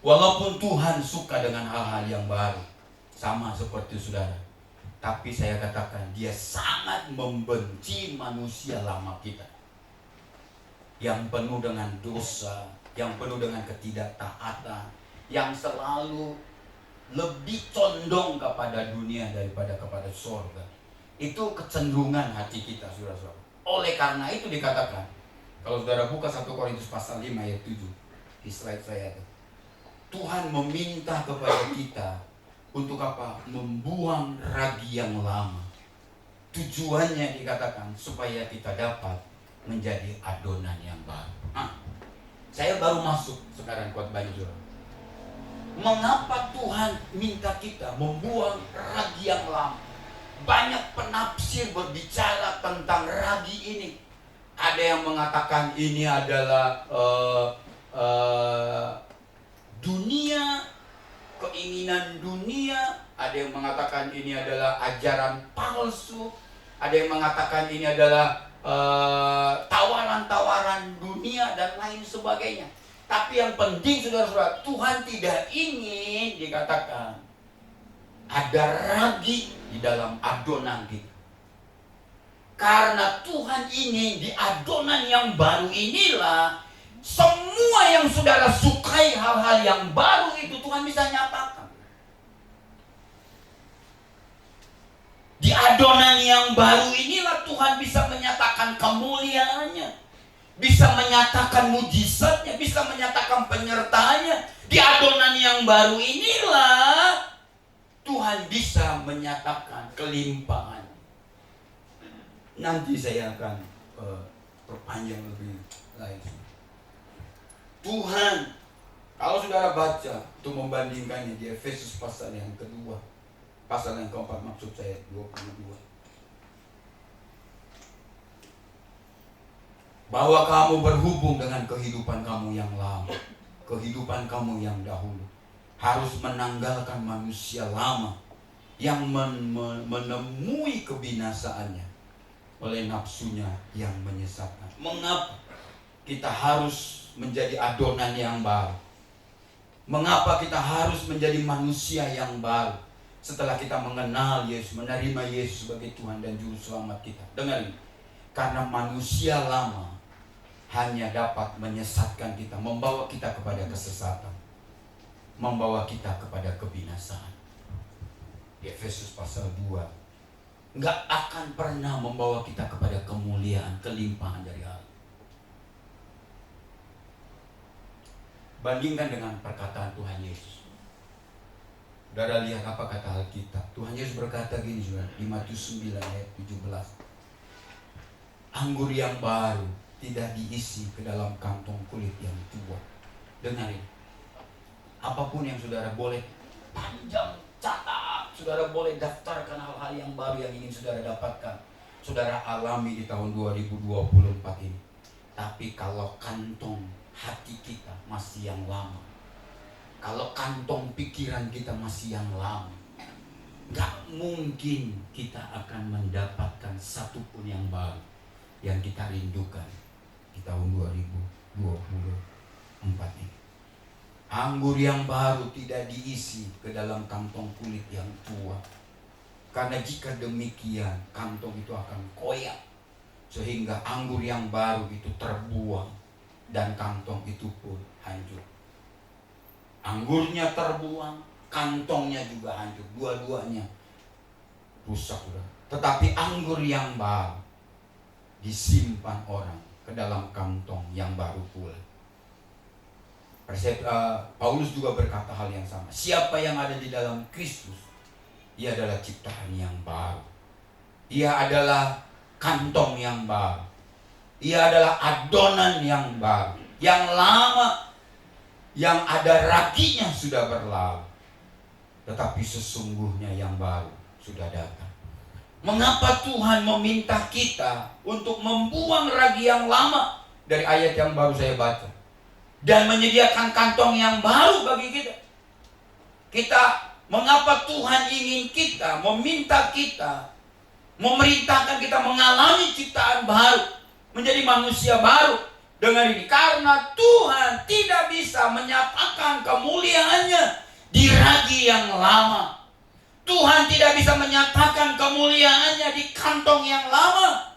Walaupun Tuhan suka dengan hal-hal yang baru, sama seperti saudara, Tapi saya katakan dia sangat membenci manusia lama kita, yang penuh dengan dosa, yang penuh dengan ketidaktaatan, yang selalu lebih condong kepada dunia daripada kepada surga. Itu kecenderungan hati kita, saudara-saudara. Oleh karena itu dikatakan, kalau saudara buka 1 Korintus pasal 5 ayat 7 di slide saya itu, Tuhan meminta kepada kita untuk apa? Membuang ragi yang lama. Tujuannya dikatakan supaya kita dapat menjadi adonan yang baru. Saya baru masuk sekarang khotbahnya, saudara. Mengapa Tuhan minta kita membuang ragi yang lama? Banyak penafsir berbicara tentang ragi ini. Ada yang mengatakan ini adalah dunia, keinginan dunia. Ada yang mengatakan ini adalah ajaran palsu. Ada yang mengatakan ini adalah tawaran-tawaran dunia dan lain sebagainya. Tapi yang penting, saudara-saudara, Tuhan tidak ingin dikatakan ada ragi di dalam adonan kita. Karena Tuhan ingin di adonan yang baru inilah semua yang saudara sukai, hal-hal yang baru itu Tuhan bisa nyatakan. Di adonan yang baru inilah Tuhan bisa menyatakan kemuliaannya, bisa menyatakan mujizatnya, bisa menyatakan penyertaannya. Di adonan yang baru inilah Tuhan bisa menyatakan kelimpahan. Nanti saya akan perpanjang lebih lagi. Tuhan, kalau saudara baca untuk membandingkannya di Efesus pasal yang kedua, pasal yang keempat, maksud saya 22, bahwa kamu berhubung dengan kehidupan kamu yang lama, kehidupan kamu yang dahulu, harus menanggalkan manusia lama yang menemui kebinasaannya oleh nafsunya yang menyesatkan. Mengapa kita harus menjadi adonan yang baru? Mengapa kita harus menjadi manusia yang baru setelah kita mengenal Yesus, menerima Yesus sebagai Tuhan dan Juru Selamat kita? Dengar ini, karena manusia lama hanya dapat menyesatkan kita, membawa kita kepada kesesatan, membawa kita kepada kebinasaan. Di Efesus pasal 2, nggak akan pernah membawa kita kepada kemuliaan, kelimpahan dari Allah. Bandingkan dengan perkataan Tuhan Yesus. Saudara lihat apa kata Alkitab. Tuhan Yesus berkata gini, saudara, di Matius 9 ayat 17. Anggur yang baru tidak diisi ke dalam kantong kulit yang tua. Dengarin. Apapun yang saudara boleh panjang, catat, saudara boleh daftarkan hal-hal yang baru yang ingin saudara dapatkan, saudara alami di tahun 2024 ini. Tapi kalau kantong hati kita masih yang lama, kalau kantong pikiran kita masih yang lama, gak mungkin kita akan mendapatkan satupun yang baru yang kita rindukan di tahun 2024 ini. Anggur yang baru tidak diisi ke dalam kantong kulit yang tua. Karena jika demikian, kantong itu akan koyak, sehingga anggur yang baru itu terbuang dan kantong itu pun hancur. Anggurnya terbuang, kantongnya juga hancur, dua-duanya rusak. Tetapi anggur yang baru disimpan orang ke dalam kantong yang baru pula. Paulus juga berkata hal yang sama. Siapa yang ada di dalam Kristus, ia adalah ciptaan yang baru. Ia adalah kantong yang baru. Ia adalah adonan yang baru. Yang lama, yang ada raginya sudah berlalu. Tetapi sesungguhnya yang baru sudah datang. Mengapa Tuhan meminta kita untuk membuang ragi yang lama? Dari ayat yang baru saya baca. Dan menyediakan kantong yang baru bagi kita. Mengapa Tuhan ingin kita, meminta kita, memerintahkan kita mengalami ciptaan baru, menjadi manusia baru. Dengan ini, karena Tuhan tidak bisa menyatakan kemuliaannya di ragi yang lama. Tuhan tidak bisa menyatakan kemuliaannya di kantong yang lama.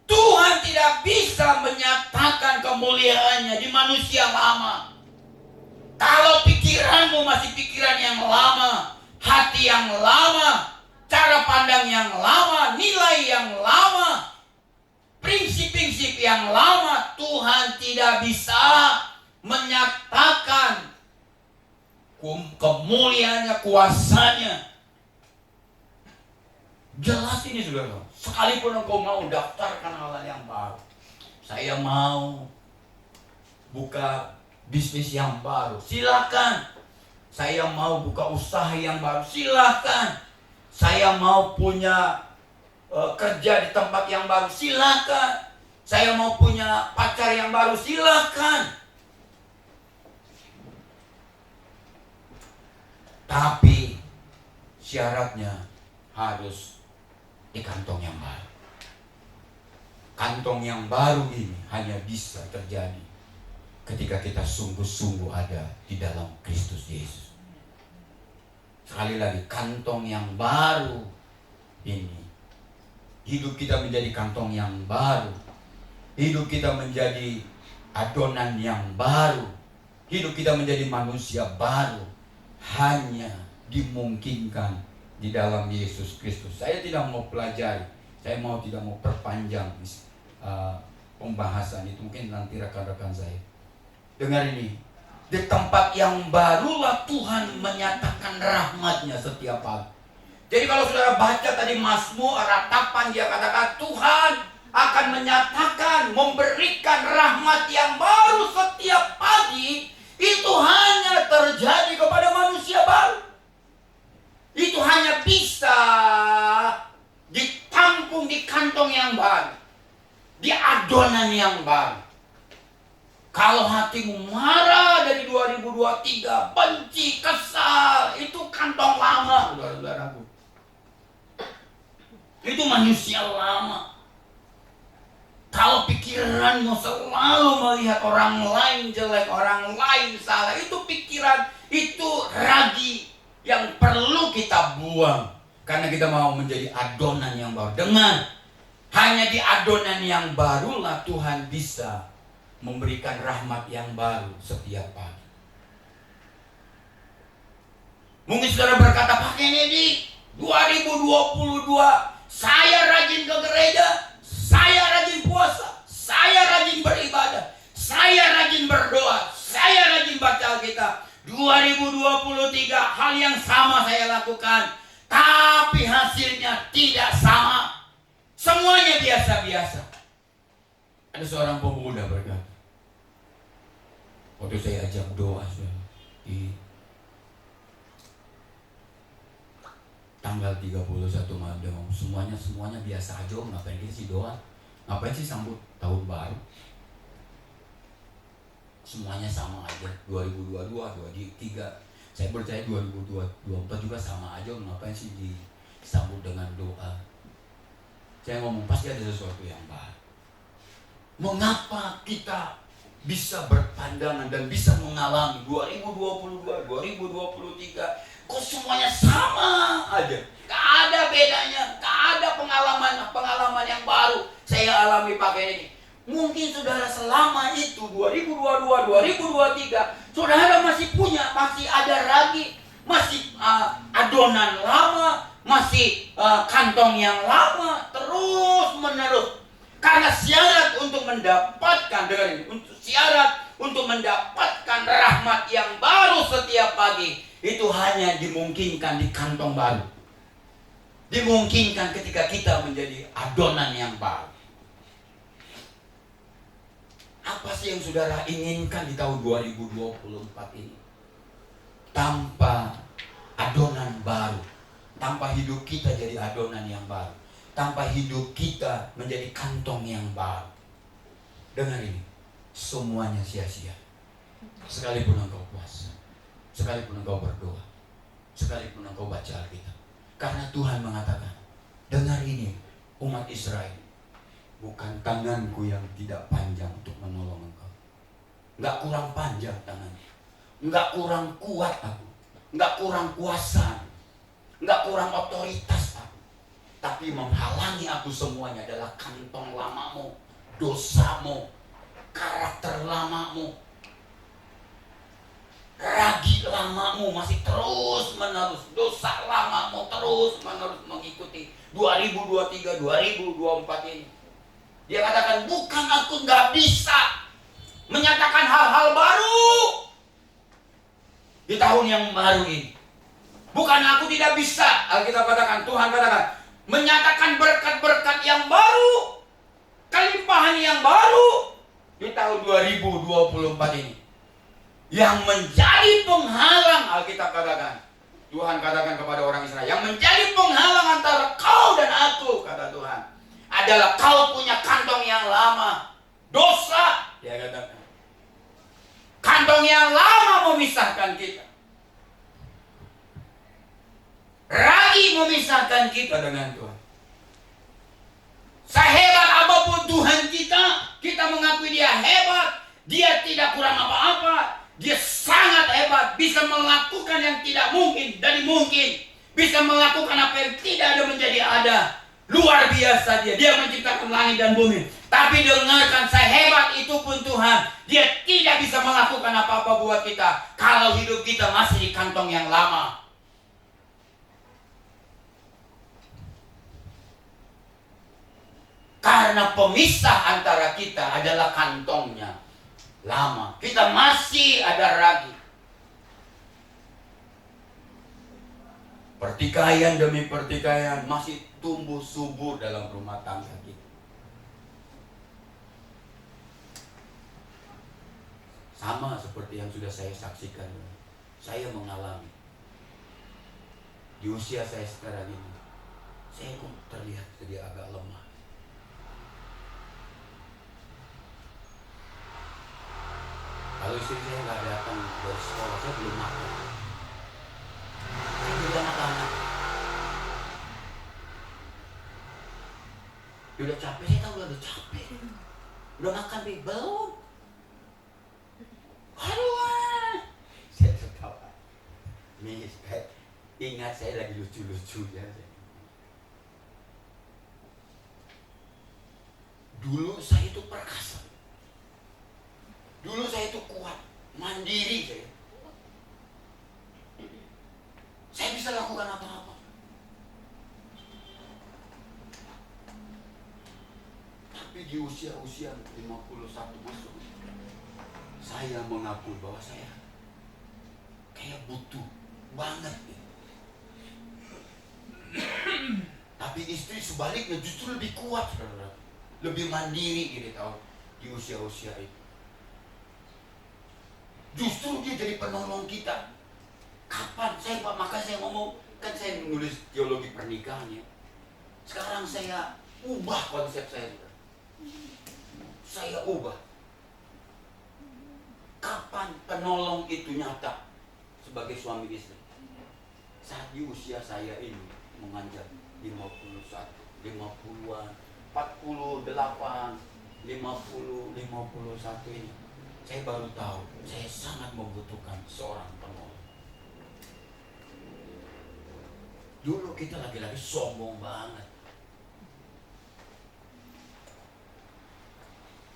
Tuhan tidak bisa menyatakan kemuliaannya di manusia lama. Kalau pikiranmu masih pikiran yang lama, hati yang lama, cara pandang yang lama, nilai yang lama, prinsip-prinsip yang lama, Tuhan tidak bisa menyatakan kemuliaannya, kuasanya. Jelas ini saudara. Sekalipun engkau mau daftarkan hal yang baru, saya mau buka bisnis yang baru, silakan. Saya mau buka usaha yang baru, silakan. Saya mau punya kerja di tempat yang baru, silakan. Saya mau punya pacar yang baru, silakan. Tapi syaratnya harus di kantong yang baru. Kantong yang baru ini hanya bisa terjadi ketika kita sungguh-sungguh ada di dalam Kristus Yesus. Sekali lagi, kantong yang baru ini, hidup kita menjadi kantong yang baru. Hidup kita menjadi adonan yang baru. Hidup kita menjadi manusia baru. Hanya dimungkinkan di dalam Yesus Kristus. Saya tidak mau pelajari, saya tidak mau perpanjang pembahasan itu. Mungkin nanti rekan-rekan saya. Dengar ini, di tempat yang barulah Tuhan menyatakan rahmat-Nya setiap hari. Jadi kalau saudara baca tadi Mazmur, ratapan, dia katakan Tuhan akan menyatakan, memberikan rahmat yang baru setiap pagi. Itu hanya terjadi kepada manusia baru. Itu hanya bisa ditampung di kantong yang baru, di adonan yang baru. Kalau hatimu marah dari 2023, benci, kesal, itu kantong lama, saudara-saudaraku. Itu manusia lama. Kalau pikiranmu selalu melihat orang lain jelek, orang lain salah, itu pikiran, itu ragi yang perlu kita buang. Karena kita mau menjadi adonan yang baru. Dengan hanya di adonan yang barulah Tuhan bisa memberikan rahmat yang baru setiap pagi. Mungkin saudara berkata, Pak Kennedy, 2022 saya rajin ke gereja, saya rajin puasa, saya rajin beribadah, saya rajin berdoa, saya rajin baca Alkitab. 2023 hal yang sama saya lakukan, tapi hasilnya tidak sama. Semuanya biasa-biasa. Ada seorang pemuda berkata, waktu saya ajak doa di tanggal 31 Maret, semuanya biasa aja, ngapain sih doa? Ngapain sih sambut tahun baru? Semuanya sama aja, 2022, 2023. Saya percaya 2024 juga sama aja, ngapain sih disambut dengan doa? Saya ngomong pasti ada sesuatu yang baru. Mengapa kita bisa berpandangan dan bisa mengalami 2022, 2023 kok semuanya sama aja, gak ada bedanya, gak ada pengalaman yang baru saya alami pakai ini. Mungkin saudara selama itu 2022, 2023 saudara masih ada lagi, masih adonan lama, masih kantong yang lama, terus menerus. Karena syarat untuk mendapatkan, syarat untuk mendapatkan rahmat yang baru setiap pagi itu hanya dimungkinkan di kantong baru. Dimungkinkan ketika kita menjadi adonan yang baru. Apa sih yang saudara inginkan di tahun 2024 ini? Tanpa adonan baru, tanpa hidup kita jadi adonan yang baru, tanpa hidup kita menjadi kantong yang baru. Dengar ini, semuanya sia-sia. Sekalipun engkau puasa, sekalipun engkau berdoa, sekalipun engkau baca Alkitab. Karena Tuhan mengatakan, dengar ini umat Israel, bukan tanganku yang tidak panjang untuk menolong engkau. Enggak kurang panjang tangannya, enggak kurang kuat aku, enggak kurang kuasa. nggak kurang otoritas, Pak. Tapi menghalangi aku semuanya adalah kantong lamamu, dosamu, karakter lamamu, ragi lamamu masih terus menerus, dosa lamamu terus menerus mengikuti 2023, 2024 ini. Dia katakan, bukan aku nggak bisa menyatakan hal-hal baru di tahun yang baru ini. Bukan aku tidak bisa, Alkitab katakan, Tuhan katakan, menyatakan berkat-berkat yang baru, kelimpahan yang baru di tahun 2024 ini. Yang menjadi penghalang, Alkitab katakan, Tuhan katakan kepada orang Israel, yang menjadi penghalang antara kau dan aku, kata Tuhan, adalah kau punya kantong yang lama, dosa. Dia katakan, kantong yang lama memisahkan kita, ragi memisahkan kita dengan Tuhan. Sehebat apapun Tuhan kita mengakui dia hebat, dia tidak kurang apa-apa, dia sangat hebat, bisa melakukan yang tidak mungkin dari mungkin, bisa melakukan apa yang tidak ada menjadi ada. Luar biasa dia menciptakan langit dan bumi. Tapi dengarkan, sehebat itu pun Tuhan, dia tidak bisa melakukan apa-apa buat kita kalau hidup kita masih di kantong yang lama. Karena pemisah antara kita adalah kantongnya lama. Kita masih ada ragi. Pertikaian demi pertikaian masih tumbuh subur dalam rumah tangga kita. Sama seperti yang sudah saya saksikan. Saya mengalami. Di usia saya sekarang ini, saya kok terlihat jadi agak lemah. Kalau istri saya nggak datang dari sekolah, saya belum makan. Saya juga anak-anak. Dia udah capek, saya tahu udah capek. Udah makan, belum. Aduh, saya tertawa. Nih, ingat saya lagi lucu-lucunya. Dulu saya itu perkasa. Dulu saya itu kuat, mandiri saya. Saya bisa lakukan apa-apa. Tapi di usia-usia 51 masuk, saya mengakui bahwa saya kayak butuh banget. Tapi istri sebaliknya justru lebih kuat, saudara. Lebih mandiri gitu tahu di usia-usia itu. Justru dia jadi penolong kita. Kapan? Maka saya ngomong, kan saya menulis teologi pernikahan ya. Sekarang saya ubah konsep saya. Saya ubah. Kapan penolong itu nyata sebagai suami istri? Saat di usia saya ini menganjak 51, 50-an, 48, 50, 51 ini. Saya baru tahu, saya sangat membutuhkan seorang penolong. Dulu kita laki-laki sombong banget.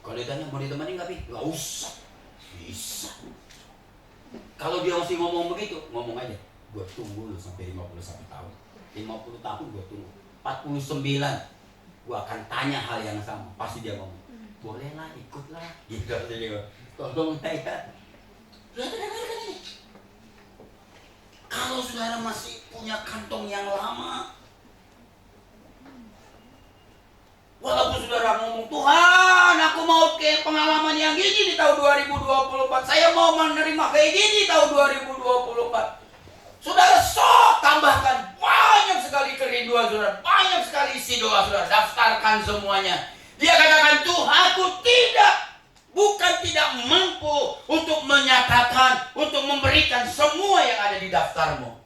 Kalau ditanya mau ditemani nggak, Pi? Nggak usah. Bisa. Kalau dia masih ngomong begitu, ngomong aja. Gue tunggu lu sampai 51 tahun. 50 tahun gue tunggu. 49, gue akan tanya hal yang sama. Pasti dia ngomong, bolehlah, ikutlah. Gitu dia. Tolong saya. Sudah dengarkan ini. Kalau saudara masih punya kantong yang lama, walaupun saudara ngomong, Tuhan, aku mau ke pengalaman yang gini di tahun 2024, saya mau menerima kayak gini di tahun 2024. Saudara sok tambahkan banyak sekali kerinduan saudara, banyak sekali isi doa saudara, daftarkan semuanya. Dia katakan, Tuhan, aku bukan tidak mampu untuk menyatakan, untuk memberikan semua yang ada di daftarmu.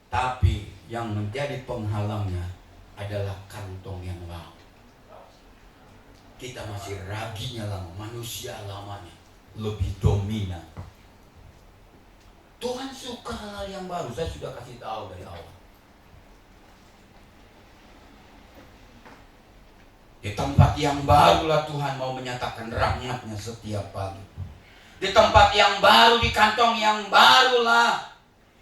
Tapi yang menjadi penghalangnya adalah kantong yang lama. Kita masih raginya lama, manusia lamanya lebih dominan. Tuhan suka hal yang baru, saya sudah kasih tahu dari awal. Di tempat yang barulah Tuhan mau menyatakan rahmat-Nya setiap pagi. Di tempat yang baru, di kantong yang barulah,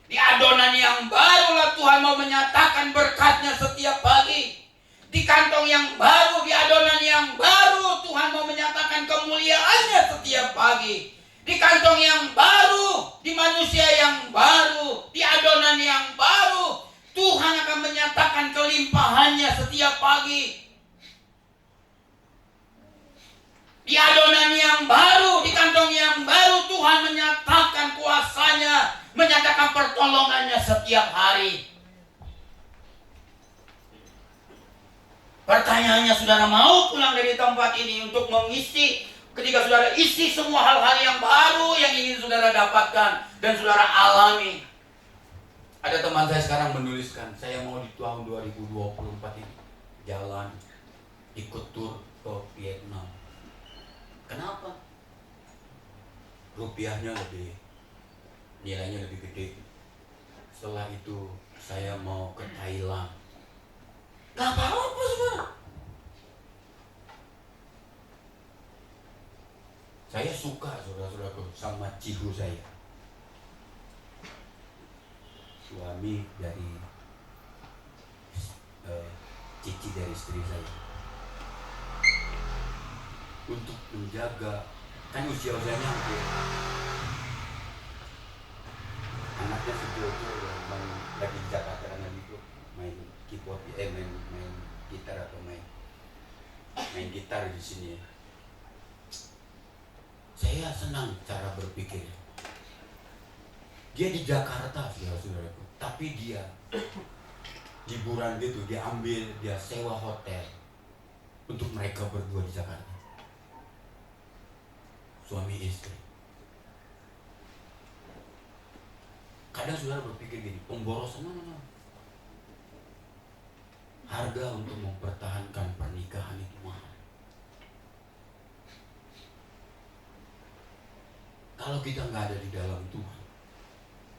di adonan yang barulah Tuhan mau menyatakan berkat-Nya setiap pagi. Di kantong yang baru, di adonan yang baru, Tuhan mau menyatakan kemuliaan-Nya setiap pagi. Di kantong yang baru, di manusia yang baru, di adonan yang baru, Tuhan akan menyatakan kelimpahan-Nya setiap pagi. Di adonan yang baru, di kantong yang baru, Tuhan menyatakan kuasa-Nya, menyatakan pertolongan-Nya setiap hari. Pertanyaannya, saudara mau pulang dari tempat ini untuk mengisi, ketika saudara isi semua hal-hal yang baru yang ingin saudara dapatkan dan saudara alami. Ada teman saya sekarang menuliskan, saya mau di tahun 2024 ini jalan ikut tur ke Vietnam. Kenapa? Rupiahnya nilainya lebih gede. Setelah itu saya mau ke Thailand. Gak apa-apa, saudara. Saya suka, saudara-saudaraku, sama cihu saya. Suami dari cici dari istri saya. Untuk menjaga, kan usia-usianya hampir, anaknya sejojo main lagi di Jakarta kan gitu, main keyboard, main gitar atau main gitar di sini. Saya senang cara berpikirnya. Dia di Jakarta, saudara-saudaraku, tapi dia liburan gitu, dia sewa hotel untuk mereka berdua di Jakarta. Suami istri. Kadang saudara berpikir gini, pemborosan mana? Harga untuk mempertahankan pernikahan itu mahal. Kalau kita nggak ada di dalam Tuhan,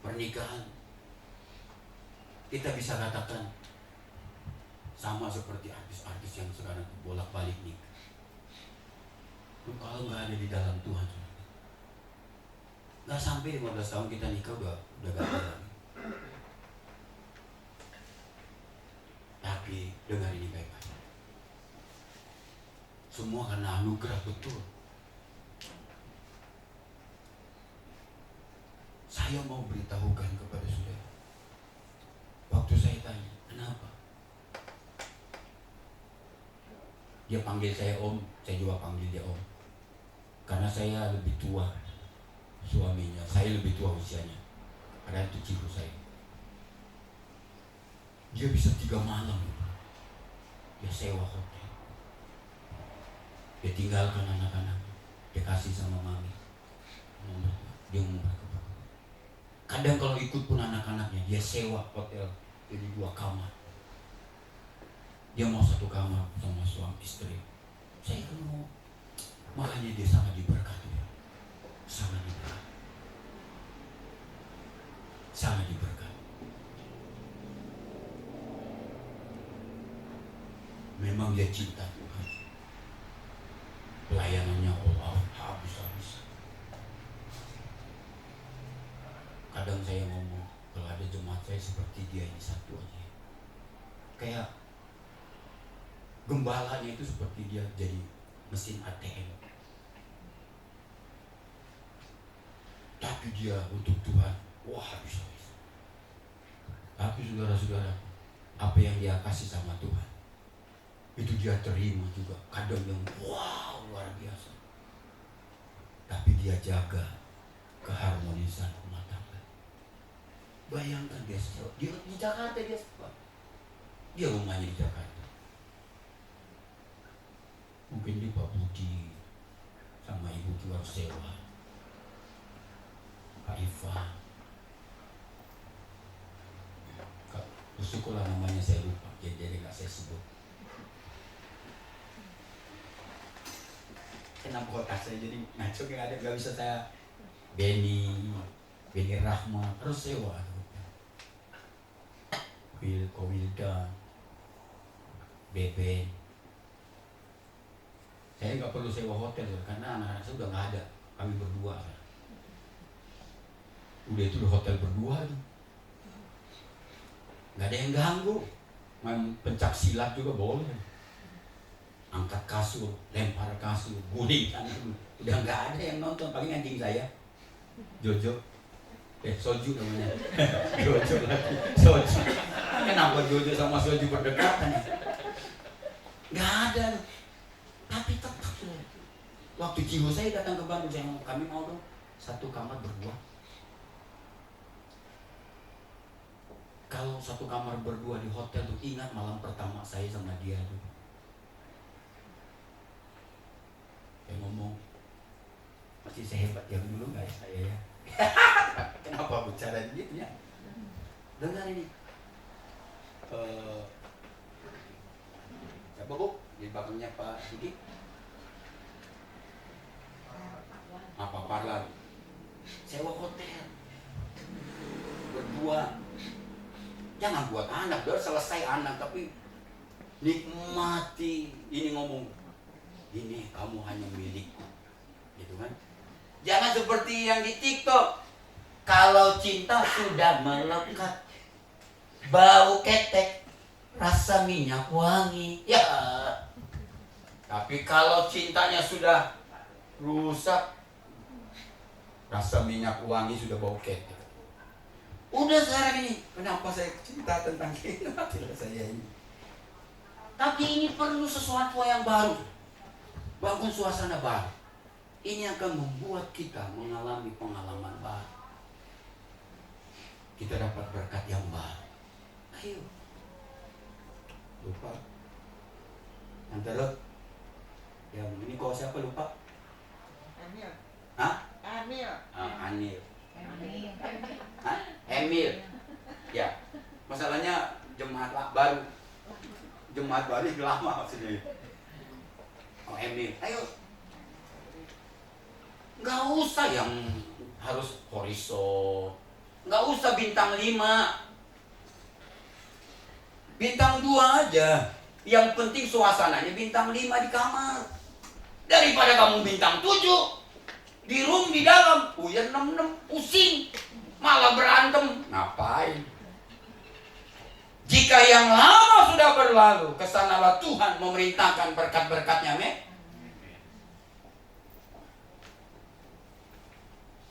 pernikahan kita bisa katakan sama seperti artis-artis yang sekarang bolak-balik nikah. Kalau nggak ada di dalam Tuhan, nggak sampai 15 tahun kita nikah udah gagal lagi. Tapi dengar ini baik-baik. Semua karena anugerah, betul. Saya mau beritahukan kepada saudara. Waktu saya tanya, kenapa? Dia panggil saya Om, saya juga panggil dia Om. Karena saya lebih tua suaminya, saya lebih tua usianya. Karena itu cipu saya. Dia bisa 3 malam, dia sewa hotel. Dia tinggalkan anak-anak, dia kasih sama mami. Dia ngomong ke bapak. Kadang kalau ikut pun anak-anaknya, dia sewa hotel jadi 2 kamar. Dia mau 1 kamar sama suami istri. Saya kan mau. Makanya dia sangat diberkati. Sangat diberkati. Sangat diberkati. Memang dia cinta Tuhan. Pelayanannya habis-habis. Kadang saya ngomong, kalau ada jemaat saya seperti dia ini satu aja. Kayak gembalanya itu seperti dia jadi mesin ATM. Tapi dia untuk Tuhan, wah habis-habis. Tapi saudara-saudara, apa yang dia kasih sama Tuhan, itu dia terima juga. Kadang yang wow luar biasa. Tapi dia jaga keharmonisan rumah tangga. Bayangkan dia di Jakarta, dia rumahnya di Jakarta. Mungkin dia Pak Budi sama Ibu juga harus sewa. Pak Ivan, bersyukurlah namanya saya lupa, jadi nggak saya sebut. Kenapa kota saya jadi ngaco, nggak bisa saya. Benny Rahma harus sewa. Wildan, Beben, Saya nggak perlu sewa hotel karena anak-anak saya udah nggak ada, kami berdua. Udah itu udah hotel berdua tuh, nggak ada yang ganggu. Main pencak silat juga boleh, angkat kasur, lempar kasur, guling kan, udah nggak ada yang nonton. Paling anjing saya, Jojo, Soju namanya, Jojo lagi, Soju. Kenapa Jojo sama Soju berdekatan ya? Nggak ada. Tapi tetap waktu Ciho saya datang ke Bandung, saya ngomong, kami mau dong satu kamar berdua. Kalau satu kamar berdua di hotel tuh, ingat malam pertama saya sama dia tuh. Saya ngomong, masih sehebat yang dulu nggak ya saya ya? Kenapa bicara gitu ya? Dengar ini. Siapa Bu? Di belakangnya Pak Sudi? Apa Parlan? Sewa hotel berdua. Jangan buat anak, udah selesai anak, tapi nikmati. Ini ngomong, ini kamu hanya milikku, gitu kan? Jangan seperti yang di TikTok. Kalau cinta sudah melekat, bau ketek, rasa minyak wangi, ya. Tapi kalau cintanya sudah rusak, rasa minyak wangi sudah bau ketek. Udah sekarang ini, kenapa saya cinta tentang kehidupan saya ini? Tapi ini perlu sesuatu yang baru, bangun suasana baru. Ini akan membuat kita mengalami pengalaman baru. Kita dapat berkat yang baru. Ayo. Lupa. Yang terus, yang ini kau siapa lupa? Emil. Hah? Emil. Anil. Hah? Emil. Ya. Masalahnya jemaat baru. Jemaat baru ini lama maksudnya. Oh, Emil. Ayo. Nggak usah yang harus horizon. Nggak usah bintang 5. Bintang 2 aja. Yang penting suasananya bintang 5 di kamar. Daripada kamu bintang 7 di room di dalam, uyan 6 pusing, malah berantem. Ngapain? Jika yang lama sudah berlalu, kesanalah Tuhan memerintahkan berkat-berkatnya,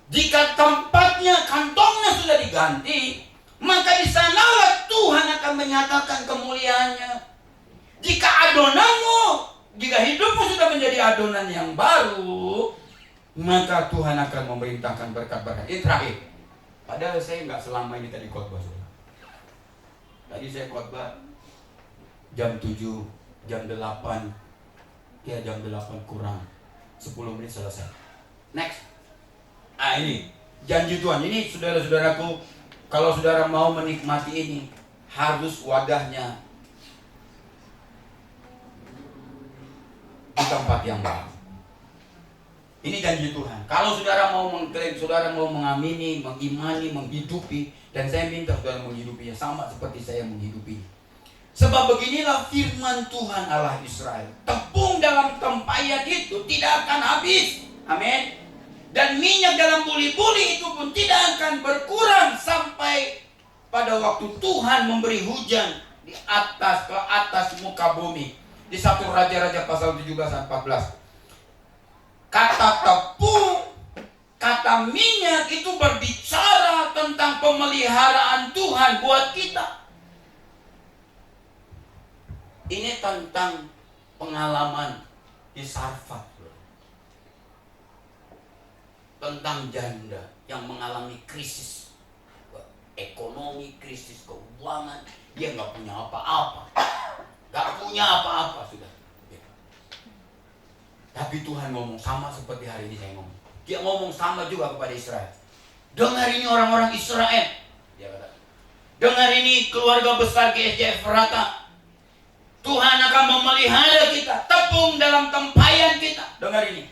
Jika tempatnya, kantongnya sudah diganti, maka di sanalah Tuhan akan menyatakan kemuliaannya. Jika adonanmu, jika hidupmu sudah menjadi adonan yang baru, maka Tuhan akan memerintahkan berkat-berkat. Ini terakhir. Padahal saya nggak selama ini tadi khotbah. Tadi saya khotbah jam 7, jam 8, ya jam 8 kurang 10 menit selesai. Next. Ini janji Tuhan. Ini saudara-saudaraku, kalau saudara mau menikmati ini, harus wadahnya di tempat yang baru. Ini janji Tuhan. Kalau saudara mau mengklaim, saudara mau mengamini, mengimani, menghidupi, dan saya minta saudara menghidupinya sama seperti saya menghidupi. Sebab beginilah firman Tuhan Allah Israel. Tepung dalam tempayan itu tidak akan habis. Amin. Dan minyak dalam buli-buli itu pun tidak akan berkurang sampai pada waktu Tuhan memberi hujan ke atas muka bumi. Di 1 Raja-Raja pasal 17 dan 14. Kata tepung, kata minyak itu berbicara tentang pemeliharaan Tuhan buat kita. Ini tentang pengalaman di Sarfat. Tentang janda yang mengalami krisis ekonomi, krisis keuangan, dia nggak punya apa-apa, sudah. Tapi Tuhan ngomong sama seperti hari ini saya ngomong. Dia ngomong sama juga kepada Israel. Dengar ini orang-orang Israel, dia kata. Dengar ini keluarga besar GSJ Efrata. Tuhan akan memelihara kita, tepung dalam tempayan kita. Dengar ini.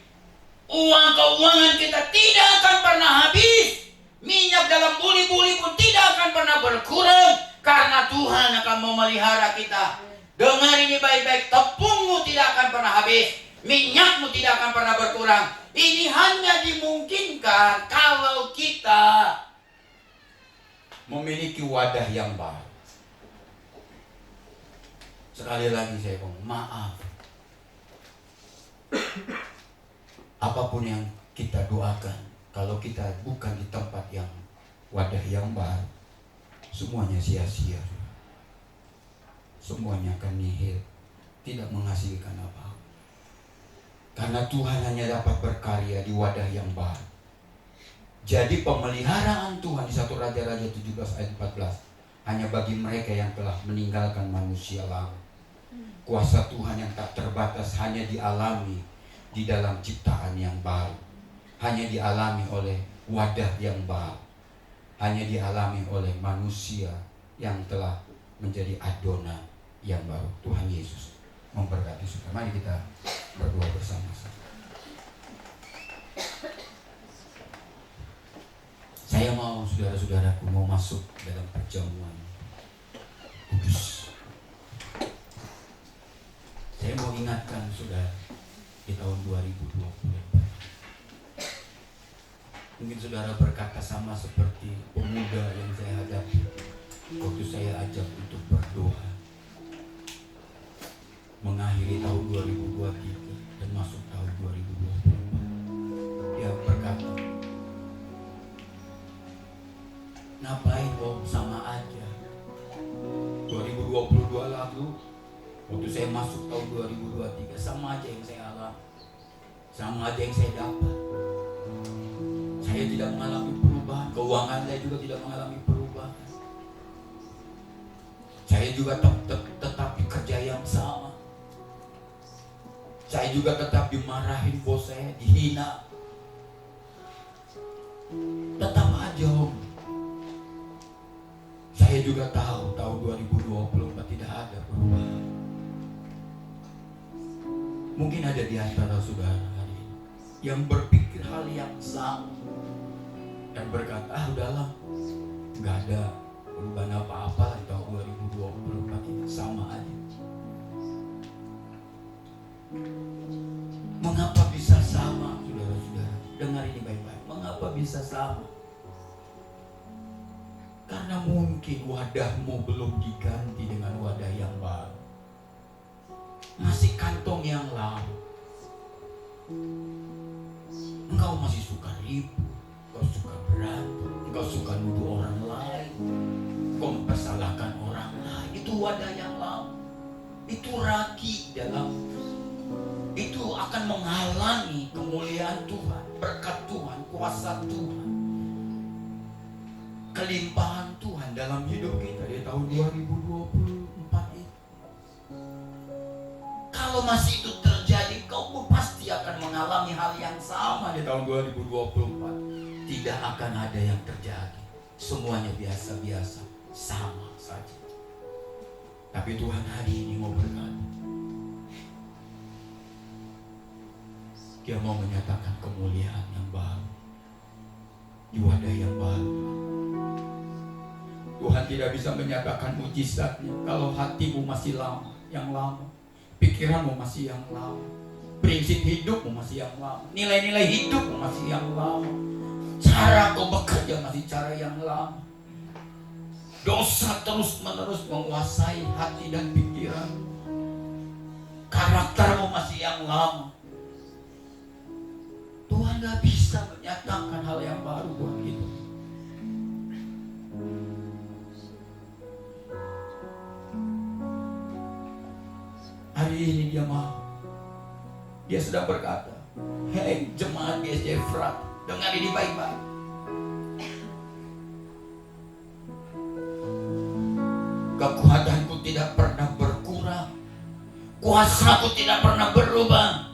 Uang keuangan kita tidak akan pernah habis. Minyak dalam buli-buli pun tidak akan pernah berkurang. Karena Tuhan akan memelihara kita. Dengar ini baik-baik. Tepungmu tidak akan pernah habis. Minyakmu tidak akan pernah berkurang. Ini hanya dimungkinkan kalau kita memiliki wadah yang baru. Sekali lagi saya ngomong, maaf. Apapun yang kita doakan, kalau kita bukan di tempat yang wadah yang baru, semuanya sia-sia. Semuanya akan nihil, tidak menghasilkan apa-apa. Karena Tuhan hanya dapat berkarya di wadah yang baru. Jadi pemeliharaan Tuhan di 1 Raja-Raja 17 ayat 14 hanya bagi mereka yang telah meninggalkan manusia lalu. Kuasa Tuhan yang tak terbatas hanya dialami di dalam ciptaan yang baru. Hanya dialami oleh wadah yang baru. Hanya dialami oleh manusia yang telah menjadi adonan yang baru. Tuhan Yesus memberkati saudara. Mari kita berdoa bersama-sama. Saya mau saudara-saudaraku mau masuk dalam perjamuan kudus. Saya mau ingatkan saudara di tahun 2024. Mungkin saudara berkata sama seperti pemuda yang saya hadapi waktu saya ajak untuk berdoa mengakhiri tahun 2023 dan masuk tahun 2024. Dia berkata, ngapain Om, sama aja. 2022 lalu waktu saya masuk tahun 2023 sama aja yang saya alami, sama aja yang saya dapat. Saya tidak mengalami perubahan, keuangan saya juga tidak mengalami perubahan. Saya juga tetap di kerja yang sama. Saya juga tetap dimarahin bos saya, dihina. Tetap aja Om. Saya juga tahu tahun 2024 tidak ada perubahan. Mungkin ada di antara saudara hari ini yang berpikir hal yang sama dan berkata, udahlah, nggak ada perubahan apa-apa di tahun 2024 ini, sama aja. Mengapa bisa sama, saudara-saudara? Dengar ini baik-baik. Mengapa bisa sama? Karena mungkin wadahmu belum diganti dengan wadah yang baru. Masih kantong yang lama. Engkau masih suka ribut, engkau suka berantem, engkau suka nuduh orang lain, engkau mempersalahkan orang lain. Itu wadah yang lama. Itu ragi dalam. Itu akan menghalangi kemuliaan Tuhan, berkat Tuhan, kuasa Tuhan, kelimpahan Tuhan dalam hidup kita di tahun 2024 ini. Kalau masih itu terjadi, kau pasti akan mengalami hal yang sama di tahun 2024. Tidak akan ada yang terjadi. Semuanya biasa-biasa, sama saja. Tapi Tuhan hari ini mau berkata, Dia mau menyatakan kemuliaan yang baru di wadah yang baru. Tuhan tidak bisa menyatakan mujizatnya kalau hatimu masih lama, yang lama, pikiranmu masih yang lama, prinsip hidupmu masih yang lama, nilai-nilai hidupmu masih yang lama, cara kau bekerja masih cara yang lama. Dosa terus-menerus menguasai hati dan pikiran. Karaktermu masih yang lama. Tuhan gak bisa menyatakan hal yang baru buat kita. Hari ini Dia mau. Dia sedang berkata, hei jemaat GSJ Efrat, dengar ini baik-baik. Kekuatanku tidak pernah berkurang, kuasaku tidak pernah berubah.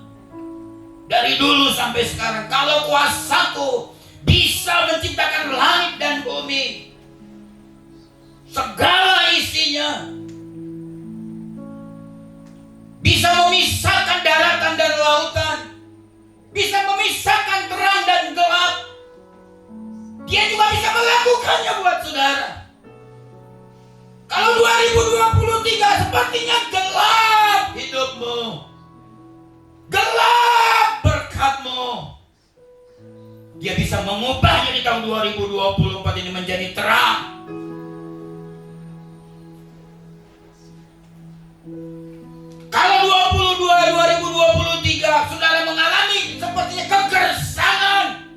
Dari dulu sampai sekarang, kalau kuasaku bisa menciptakan langit dan bumi, segala isinya, bisa memisahkan daratan dan lautan, bisa memisahkan terang dan gelap, Dia juga bisa melakukannya buat saudara. Kalau 2023 sepertinya gelap hidupmu, gelap Dia bisa mengubahnya di tahun 2024 ini menjadi terang. Kalau 2023 saudara mengalami sepertinya kegersangan,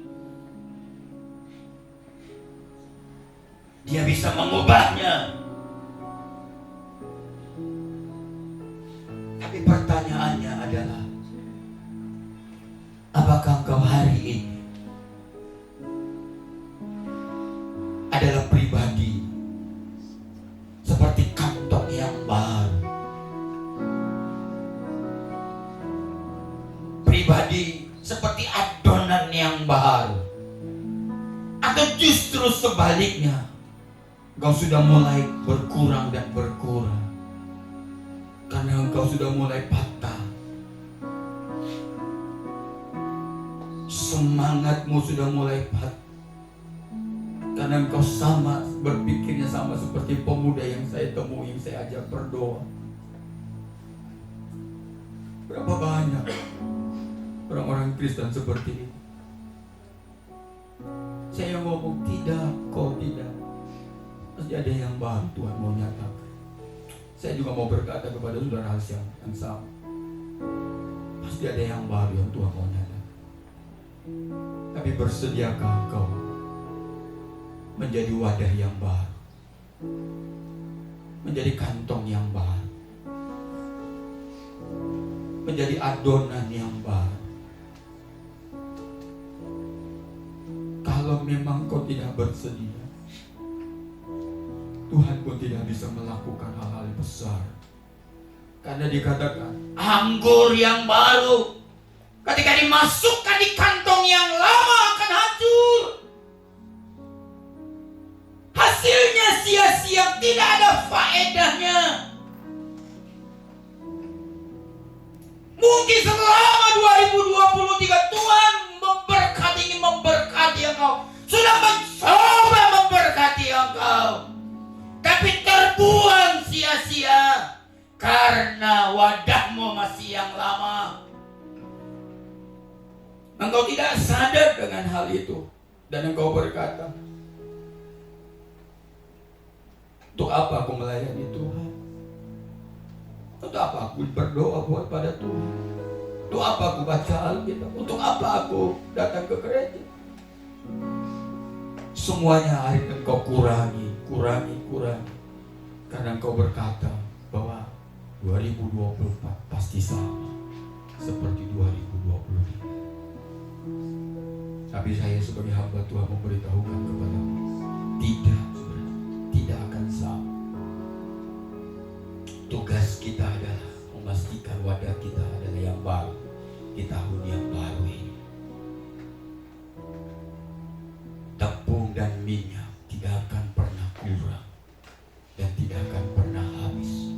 Dia bisa mengubahnya. Tapi pertanyaannya adalah, apakah engkau hari ini adalah pribadi seperti kantong yang baru, pribadi seperti adonan yang baru, atau justru sebaliknya, engkau sudah mulai berkurang dan berkurang karena engkau sudah mulai patah, semangatmu sudah mulai patah karena engkau sama berpikirnya sama seperti pemuda yang saya temui, yang saya ajak berdoa. Berapa banyak orang-orang Kristen seperti ini? Saya ngomong tidak, kok tidak. Pasti ada yang baru Tuhan mau nyatakan. Saya juga mau berkata kepada saudara hal yang sama. Pasti ada yang baru yang Tuhan mau nyatakan. Tapi bersediakah engkau menjadi wadah yang baru, menjadi kantong yang baru, menjadi adonan yang baru? Kalau memang kau tidak bersedia, Tuhan pun tidak bisa melakukan hal-hal besar. Karena dikatakan anggur yang baru ketika dimasukkan di kantong yang lama akan hancur. Hasilnya sia-sia, tidak ada faedahnya. Mungkin selama 2023 Tuhan ingin memberkati engkau, sudah mencoba memberkati engkau, tapi terbuang sia-sia karena wadahmu masih yang lama. Engkau tidak sadar dengan hal itu, dan engkau berkata, untuk apa aku melayani Tuhan? Untuk apa aku berdoa buat pada Tuhan? Untuk apa aku baca Alkitab? Untuk apa aku datang ke gereja? Semuanya hari ini engkau kurangi. Karena engkau berkata bahwa 2024 pasti sama seperti 2023. Tapi saya sebagai hamba Tuhan memberitahukan kepadamu, tidak akan sama. Tugas kita adalah memastikan wadah kita adalah yang baru di tahun yang baru ini. Tepung dan minyak tidak akan pernah kurang dan tidak akan pernah habis,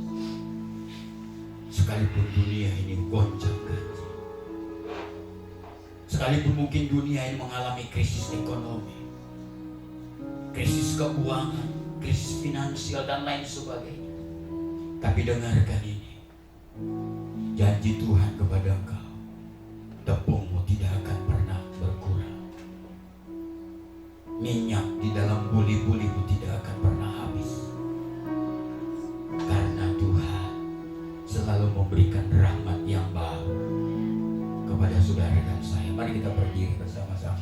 sekalipun dunia ini goncang-ganjing, sekalipun mungkin dunia ini mengalami krisis ekonomi, krisis keuangan, krisis finansial dan lain sebagainya. Tapi dengarkan ini, janji Tuhan kepada engkau, tepungmu tidak akan pernah berkurang, minyak di dalam buli-bulimu tidak akan pernah habis, karena Tuhan selalu memberikan rahmat yang baru kepada saudara dan saya. Mari kita berdiri bersama-sama.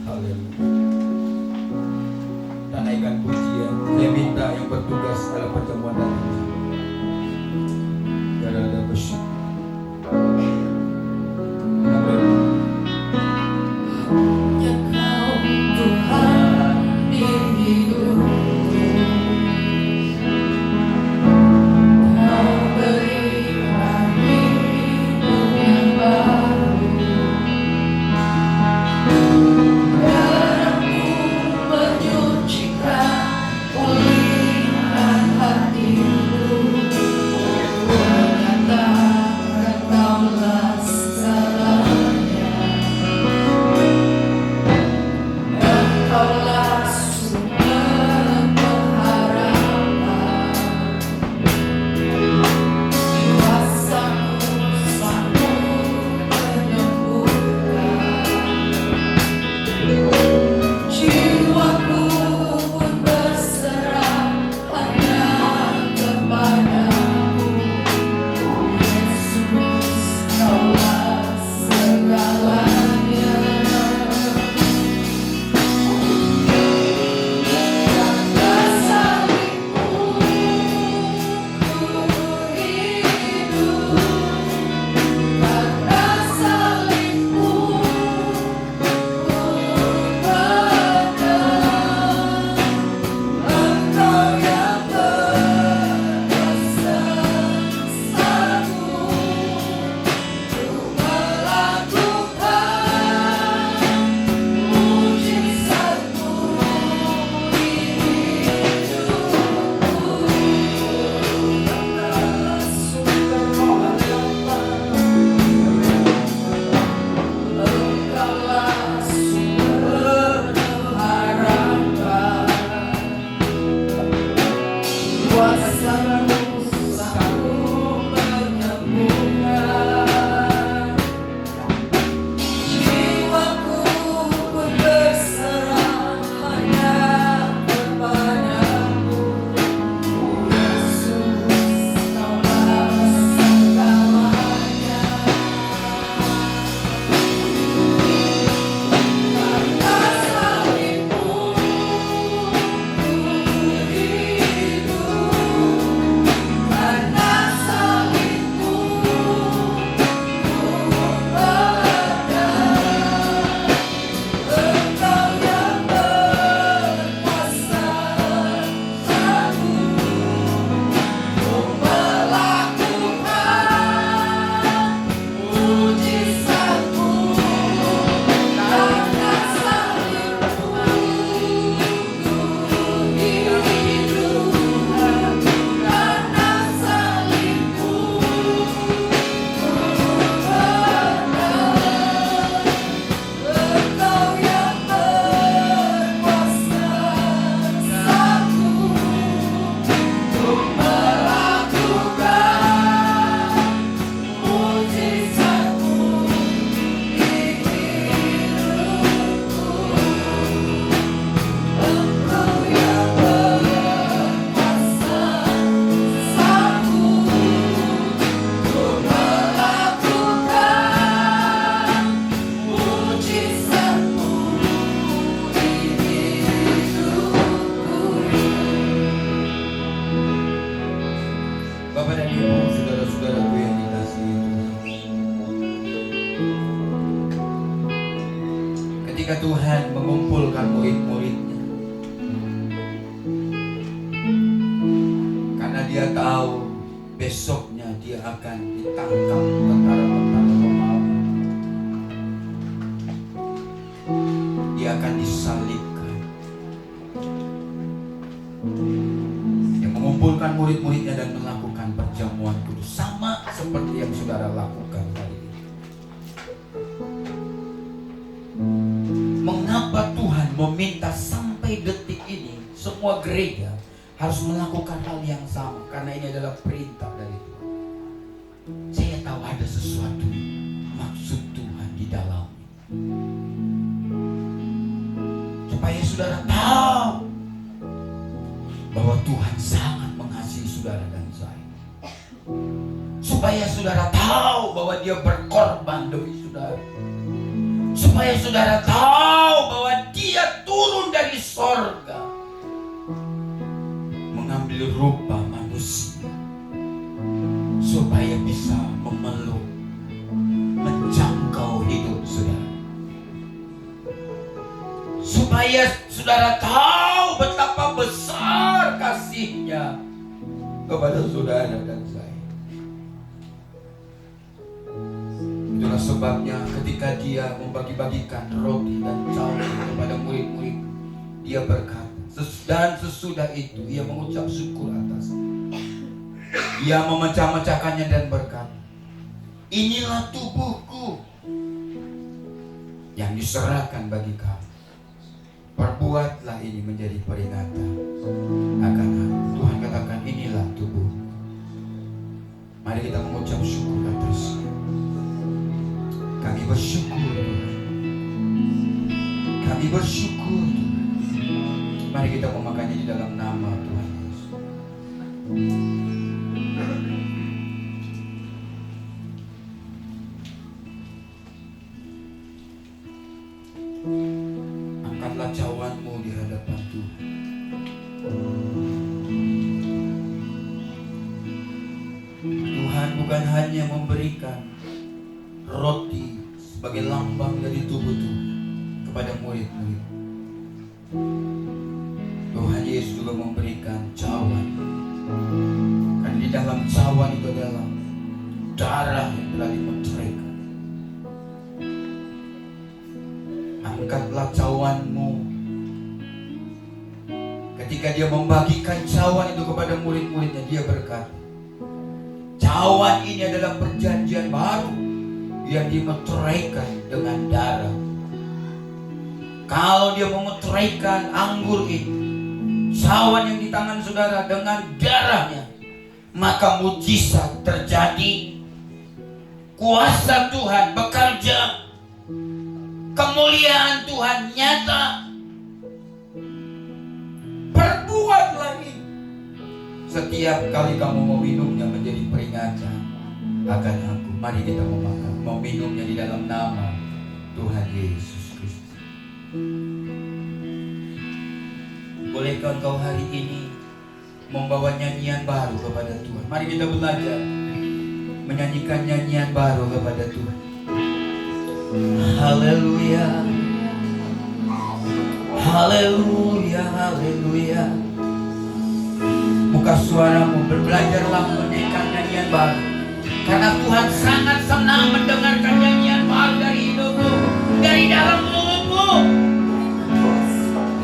Haleluya. Kita naikkan pujian. Saya minta yang bertugas dalam pertemuan hari ini, ada bersyukur. Hanya Kau Tuhan di hidupku, Kau beri kami hidup yang baru. Darah-Mu menyucikan, pulihkan hatiku. Engkaulah sumber harapan, kuasa-Mu sanggup menyembuhkan. Jiwaku pun berserah hanya kepadamu, Yesus, Kaulah segalanya. Karena salibmu ku hidup, karena salibmu ku berdaya. Engkau yang berkuasa, aku melakukan mujizat-Mu. Karena salibmu ku hidup, karena salibmu ku berdaya. Engkau yang berkuasa, aku melakukan mujizat-Mu di hidupku. Engkau yang berkuasa, aku melakukan mujizat-Mu di hidupku. Bapak dan Ibu, saudara-saudaraku yang dikasihi Tuhan, ketika Tuhan mengumpulkan murid-muridnya, karena Dia tahu besoknya Dia akan ditangkap tentara-tentara Romawi, Dia akan disalibkan. Dia mengumpulkan murid-muridnya dan melakukan perjamuan kudus, sama seperti yang saudara lakukan kali ini. Mengapa Tuhan meminta sampai detik ini semua gereja harus melakukan hal yang sama? Karena ini adalah perintah dari Tuhan. Saya tahu ada sesuatu maksud Tuhan di dalamnya, supaya saudara tahu bahwa Tuhan sangat mengasihi saudara dan saya, supaya saudara tahu bahwa Dia berkorban demi saudara, supaya saudara tahu bahwa Dia turun dari sorga mengambil rupa manusia, supaya bisa memeluk, menjangkau hidup saudara, supaya saudara tahu betapa besar kasih-Nya kepada saudara dan saya. Itulah sebabnya ketika Dia membagi-bagikan roti dan cawan kepada murid-murid, Dia berkata, dan sesudah itu Ia mengucap syukur atas, Ia memecah-mecahkannya dan berkata, inilah tubuhku yang diserahkan bagi kamu. Perbuatlah ini menjadi peringatan akan aku. Tuhan katakan, inilah tubuh. Mari kita mengucap syukur atasnya. Kami bersyukur Tuhan. Kami bersyukur Tuhan. Mari kita memakannya di dalam nama Tuhan Yesus. Angkatlah cawanmu di hadapan Tuhan. Tuhan bukan hanya memberikan roti sebagai lambang dari tubuh Tuhan kepada murid-murid. Tuhan Yesus juga memberikan cawan. Karena di dalam cawan itu adalah darah yang telah dimeteraikan. Angkatlah cawanmu. Ketika Dia membagikan cawan itu kepada murid-muridnya, Dia berkata, cawan ini adalah perjanjian baru yang dimeteraikan dengan darah Kalau dia memutraikan anggur itu, cawan yang di tangan saudara dengan darahnya, maka mujizat terjadi. Kuasa Tuhan bekerja, kemuliaan Tuhan nyata. Perbuat lagi. Setiap kali kamu mau minumnya menjadi peringatan akan aku. Mari kita mau minumnya di dalam nama Tuhan Yesus Kristus. Bolehkah engkau hari ini membawa nyanyian baru kepada Tuhan? Mari kita belajar menyanyikan nyanyian baru kepada Tuhan. Haleluya, haleluya, haleluya. Buka suaramu, belajarlah menyanyikan nyanyian baru. Karena Tuhan sangat senang mendengarkan nyanyian baru dari hidupmu, dari dalam mulutmu.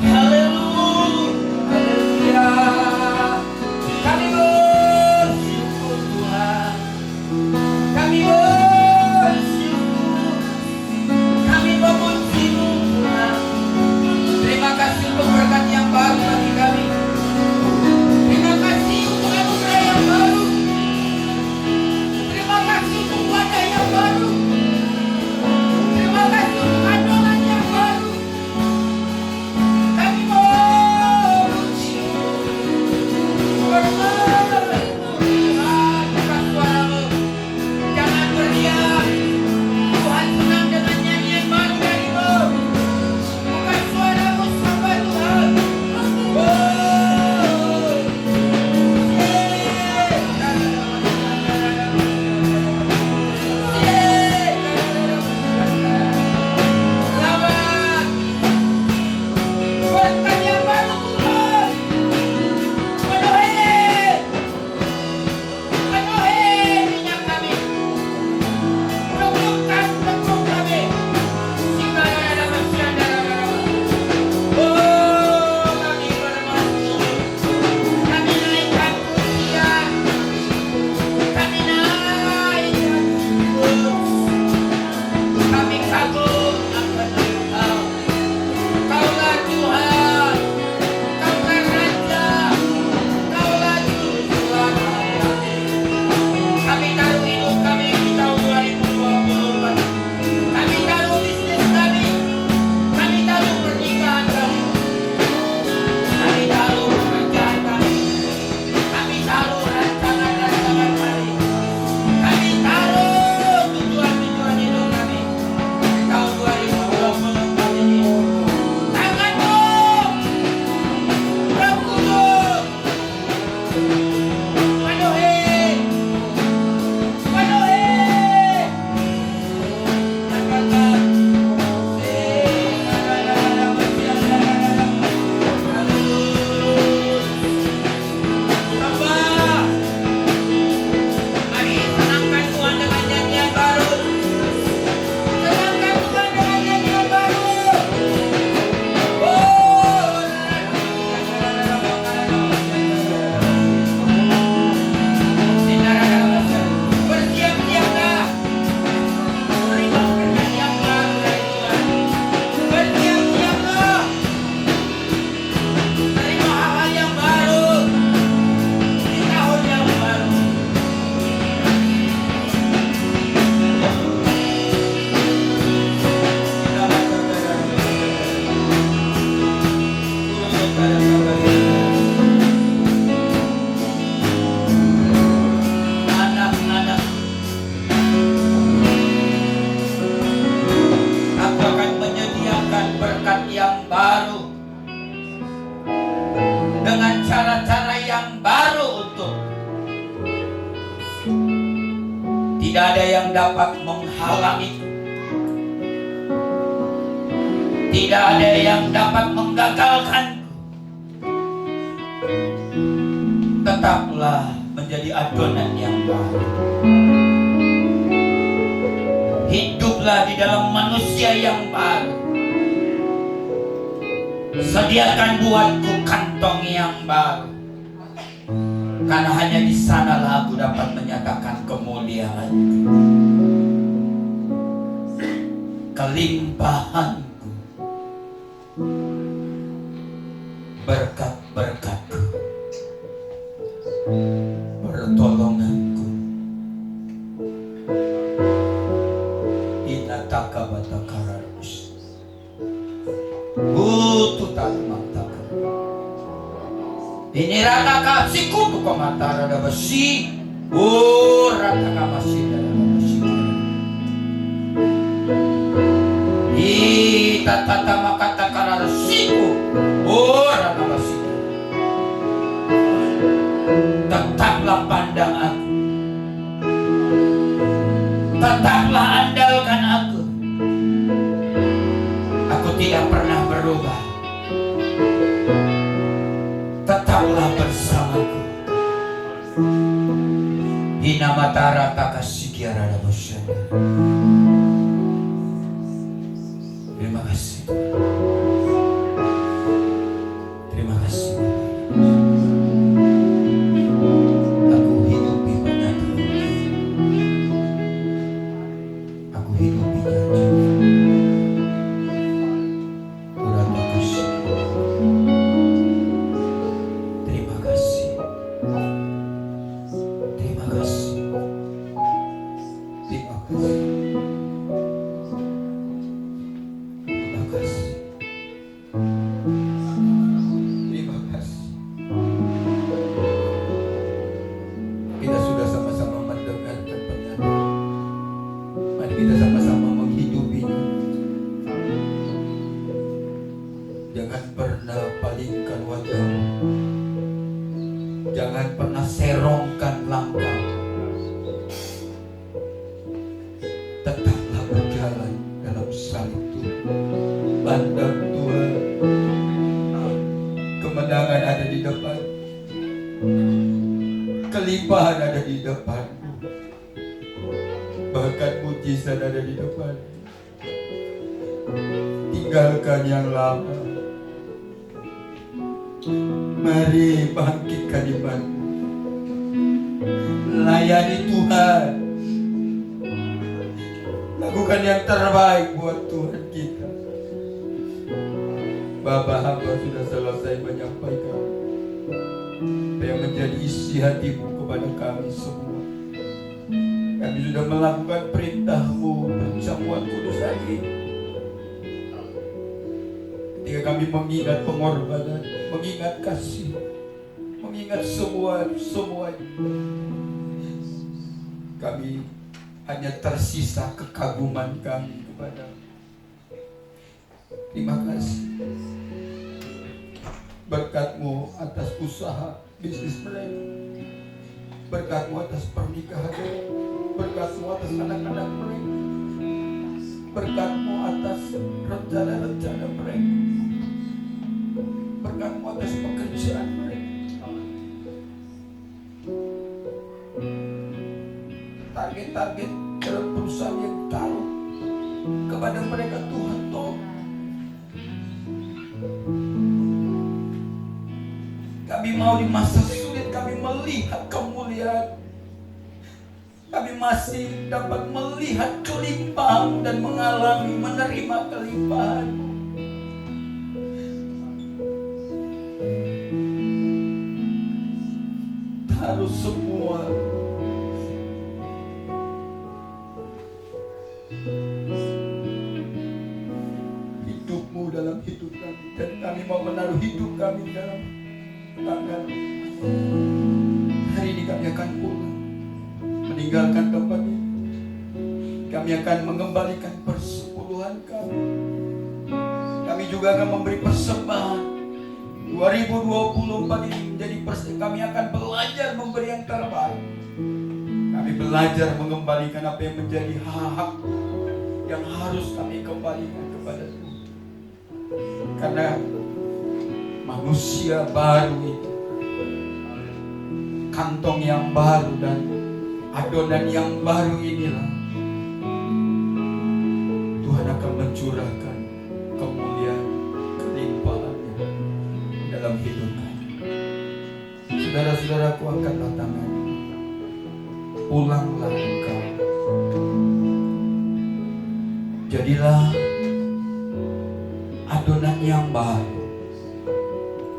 Haleluya. Kami bersyukur Tuhan. Kami bersyukur. Kami memuji-Mu Tuhan. Terima kasih untuk berkat yang baru bagi kami. Terima kasih untuk anugerah yang baru. Terima kasih untuk wadah yang baru. Terima kasih untuk adonan yang baru. Kami memuji-Mu. Bersyukur Tuhan. Buka suaramu. Jangan berdiam. Tuhan senang dengan nyanyian baru darimu. Buka suaramu sembah Tuhan. Selamat. Berkat yang baru Tuhan. Penuhi minyak kami. Cukupkan penuh kami. Jika ada masyarakat. Oh, kami bermati. Kami naikkan pujian. Kami naikkan syukur. Kami kagum akan Engkau. Kaulah Tuhan. Kaulah Raja. Kaulah Juru Selamat. Kami taruh hidup kami di tahun 2024. Kami taruh bisnis kami. Kami taruh pernikahan kami. Kami taruh pekerjaan kami. Kami taruh rancangan-rancangan kami. Kami taruh tujuan-tujuan hidup kami di tahun 2024 ini. Tangan-Mu, Roh Kudus, penuhi. Mari senangkan Tuhan dengan nyanyian baru. Senangkan Tuhan dengan nyanyian baru. Bersiap-siaplah. Terima berkat yang baru dari Tuhan. Bersiap-siaplah. Terima hal-hal yang baru di tahun yang baru. Anak-anak, aku akan menyediakan berkat yang baru dengan cara-cara yang baru untuk tidak ada yang dapat menghalangi, tidak ada yang dapat menggagalkan. Tetaplah menjadi adonan yang baru. Hiduplah di dalam manusia yang baru. Sediakan buatku kantong yang baru. Karena hanya di sanalah aku dapat menyatakan kemuliaan, kelimpahanku, berkat-berkat-Ku, pertolongan-Ku. Inataka batakararus, ututan mataka. Ini rata kasihku tuh komatara ada besi, rata kamasi dalam besi. Tata makata kararsiku, rata besi. Tetaplah pandang aku, tetaplah andalkan aku. Aku tidak pernah berubah. Tetaplah bersamaku. Hinamatara takasikiara dabosyana. Terima kasih. Terima kasih. Aku hidupi penyataan. Aku hidupi janji. Tuhan makasih. Terima kasih. Terima kasih. Terima kasih. Terima kasih. Terima kasih. Kita sudah sama-sama mendengarkan pernyataan. Mari kita sama-sama menghidupinya. Jangan pernah palingkan wajahmu. Jangan pernah serongkan langkah. Tetaplah berjalan dalam salib Tuhan. Pandang Tuhan. Kemenangan ada di depan. Kelimpahan ada di depan. Bahkan mujizat ada di depan. Tinggalkan yang lama. Mari bangkitkan iman. Layani Tuhan. Lakukan yang terbaik buat Tuhan kita. Bapa, hamba sudah selesai menyampaikan apa yang menjadi isi hatimu kepada kami semua. Kami sudah melakukan perintah-Mu, perjamuan kudus hari ini. Ketika kami mengingat pengorbanan, mengingat kasih, mengingat semuanya, kami hanya tersisa kekaguman kami kepada. Terima kasih. Berkat-Mu atas usaha bisnis mereka, berkat-Mu atas pernikahan, berkat-Mu atas anak-anak mereka, berkat-Mu atas rencana-rencana mereka, berkat-Mu atas pekerjaan mereka. Target-target dalam perusahaan yang taruh kepada mereka, Tuhan tolong. Kami mau di masa sulit kami melihat kemuliaan. Kami masih dapat melihat kelimpahan dan mengalami menerima kelimpahan. Taruh semua hidup-Mu dalam hidup kami, dan kami mau menaruh hidup kami dalam tangan. Hari ini kami akan pulang, meninggalkan tempat ini. Kami akan mengembalikan persepuluhan kami. Kami juga akan memberi persembahan. 2024 ini menjadi kami akan belajar memberi yang terbaik. Kami belajar mengembalikan apa yang menjadi hak yang harus kami kembalikan kepada Tuhan. Karena manusia baru itu, kantong yang baru dan adonan yang baru inilah Tuhan akan mencurahkan kemuliaan, kelimpahannya dalam hidup kami. Saudara-saudaraku, angkatlah tangan. Pulanglah engkau. Jadilah adonan yang baru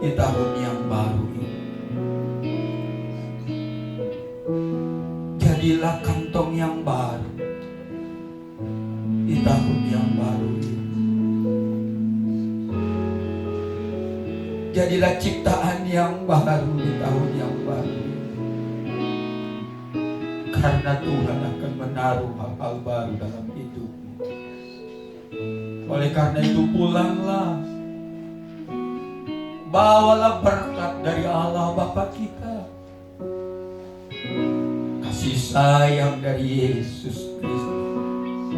di tahun yang baru ini. Jadilah kantong yang baru di tahun yang baru ini. Jadilah ciptaan yang baru di tahun yang baru ini. Karena Tuhan akan menaruh hal-hal baru dalam hidupmu. Oleh karena itu pulanglah, bawalah berkat dari Allah Bapa kita, kasih sayang dari Yesus Kristus,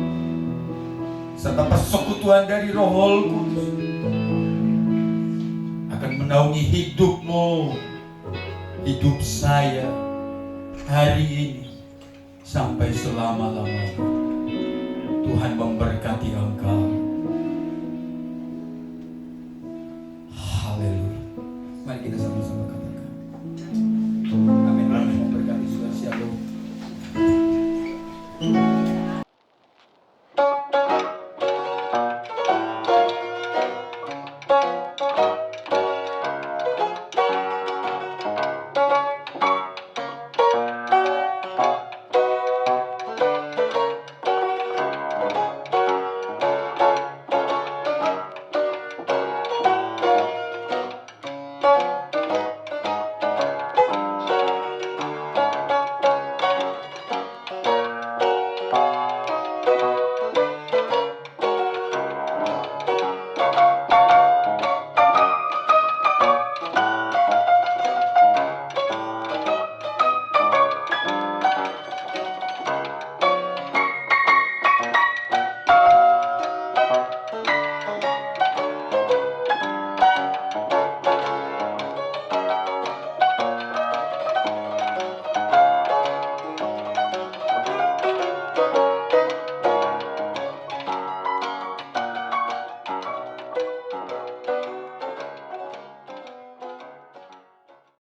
serta persekutuan dari Roh Kudus akan menaungi hidupmu, hidup saya hari ini sampai selama-lamanya. Tuhan memberkati engkau. Haleluya. Mari kita sama-sama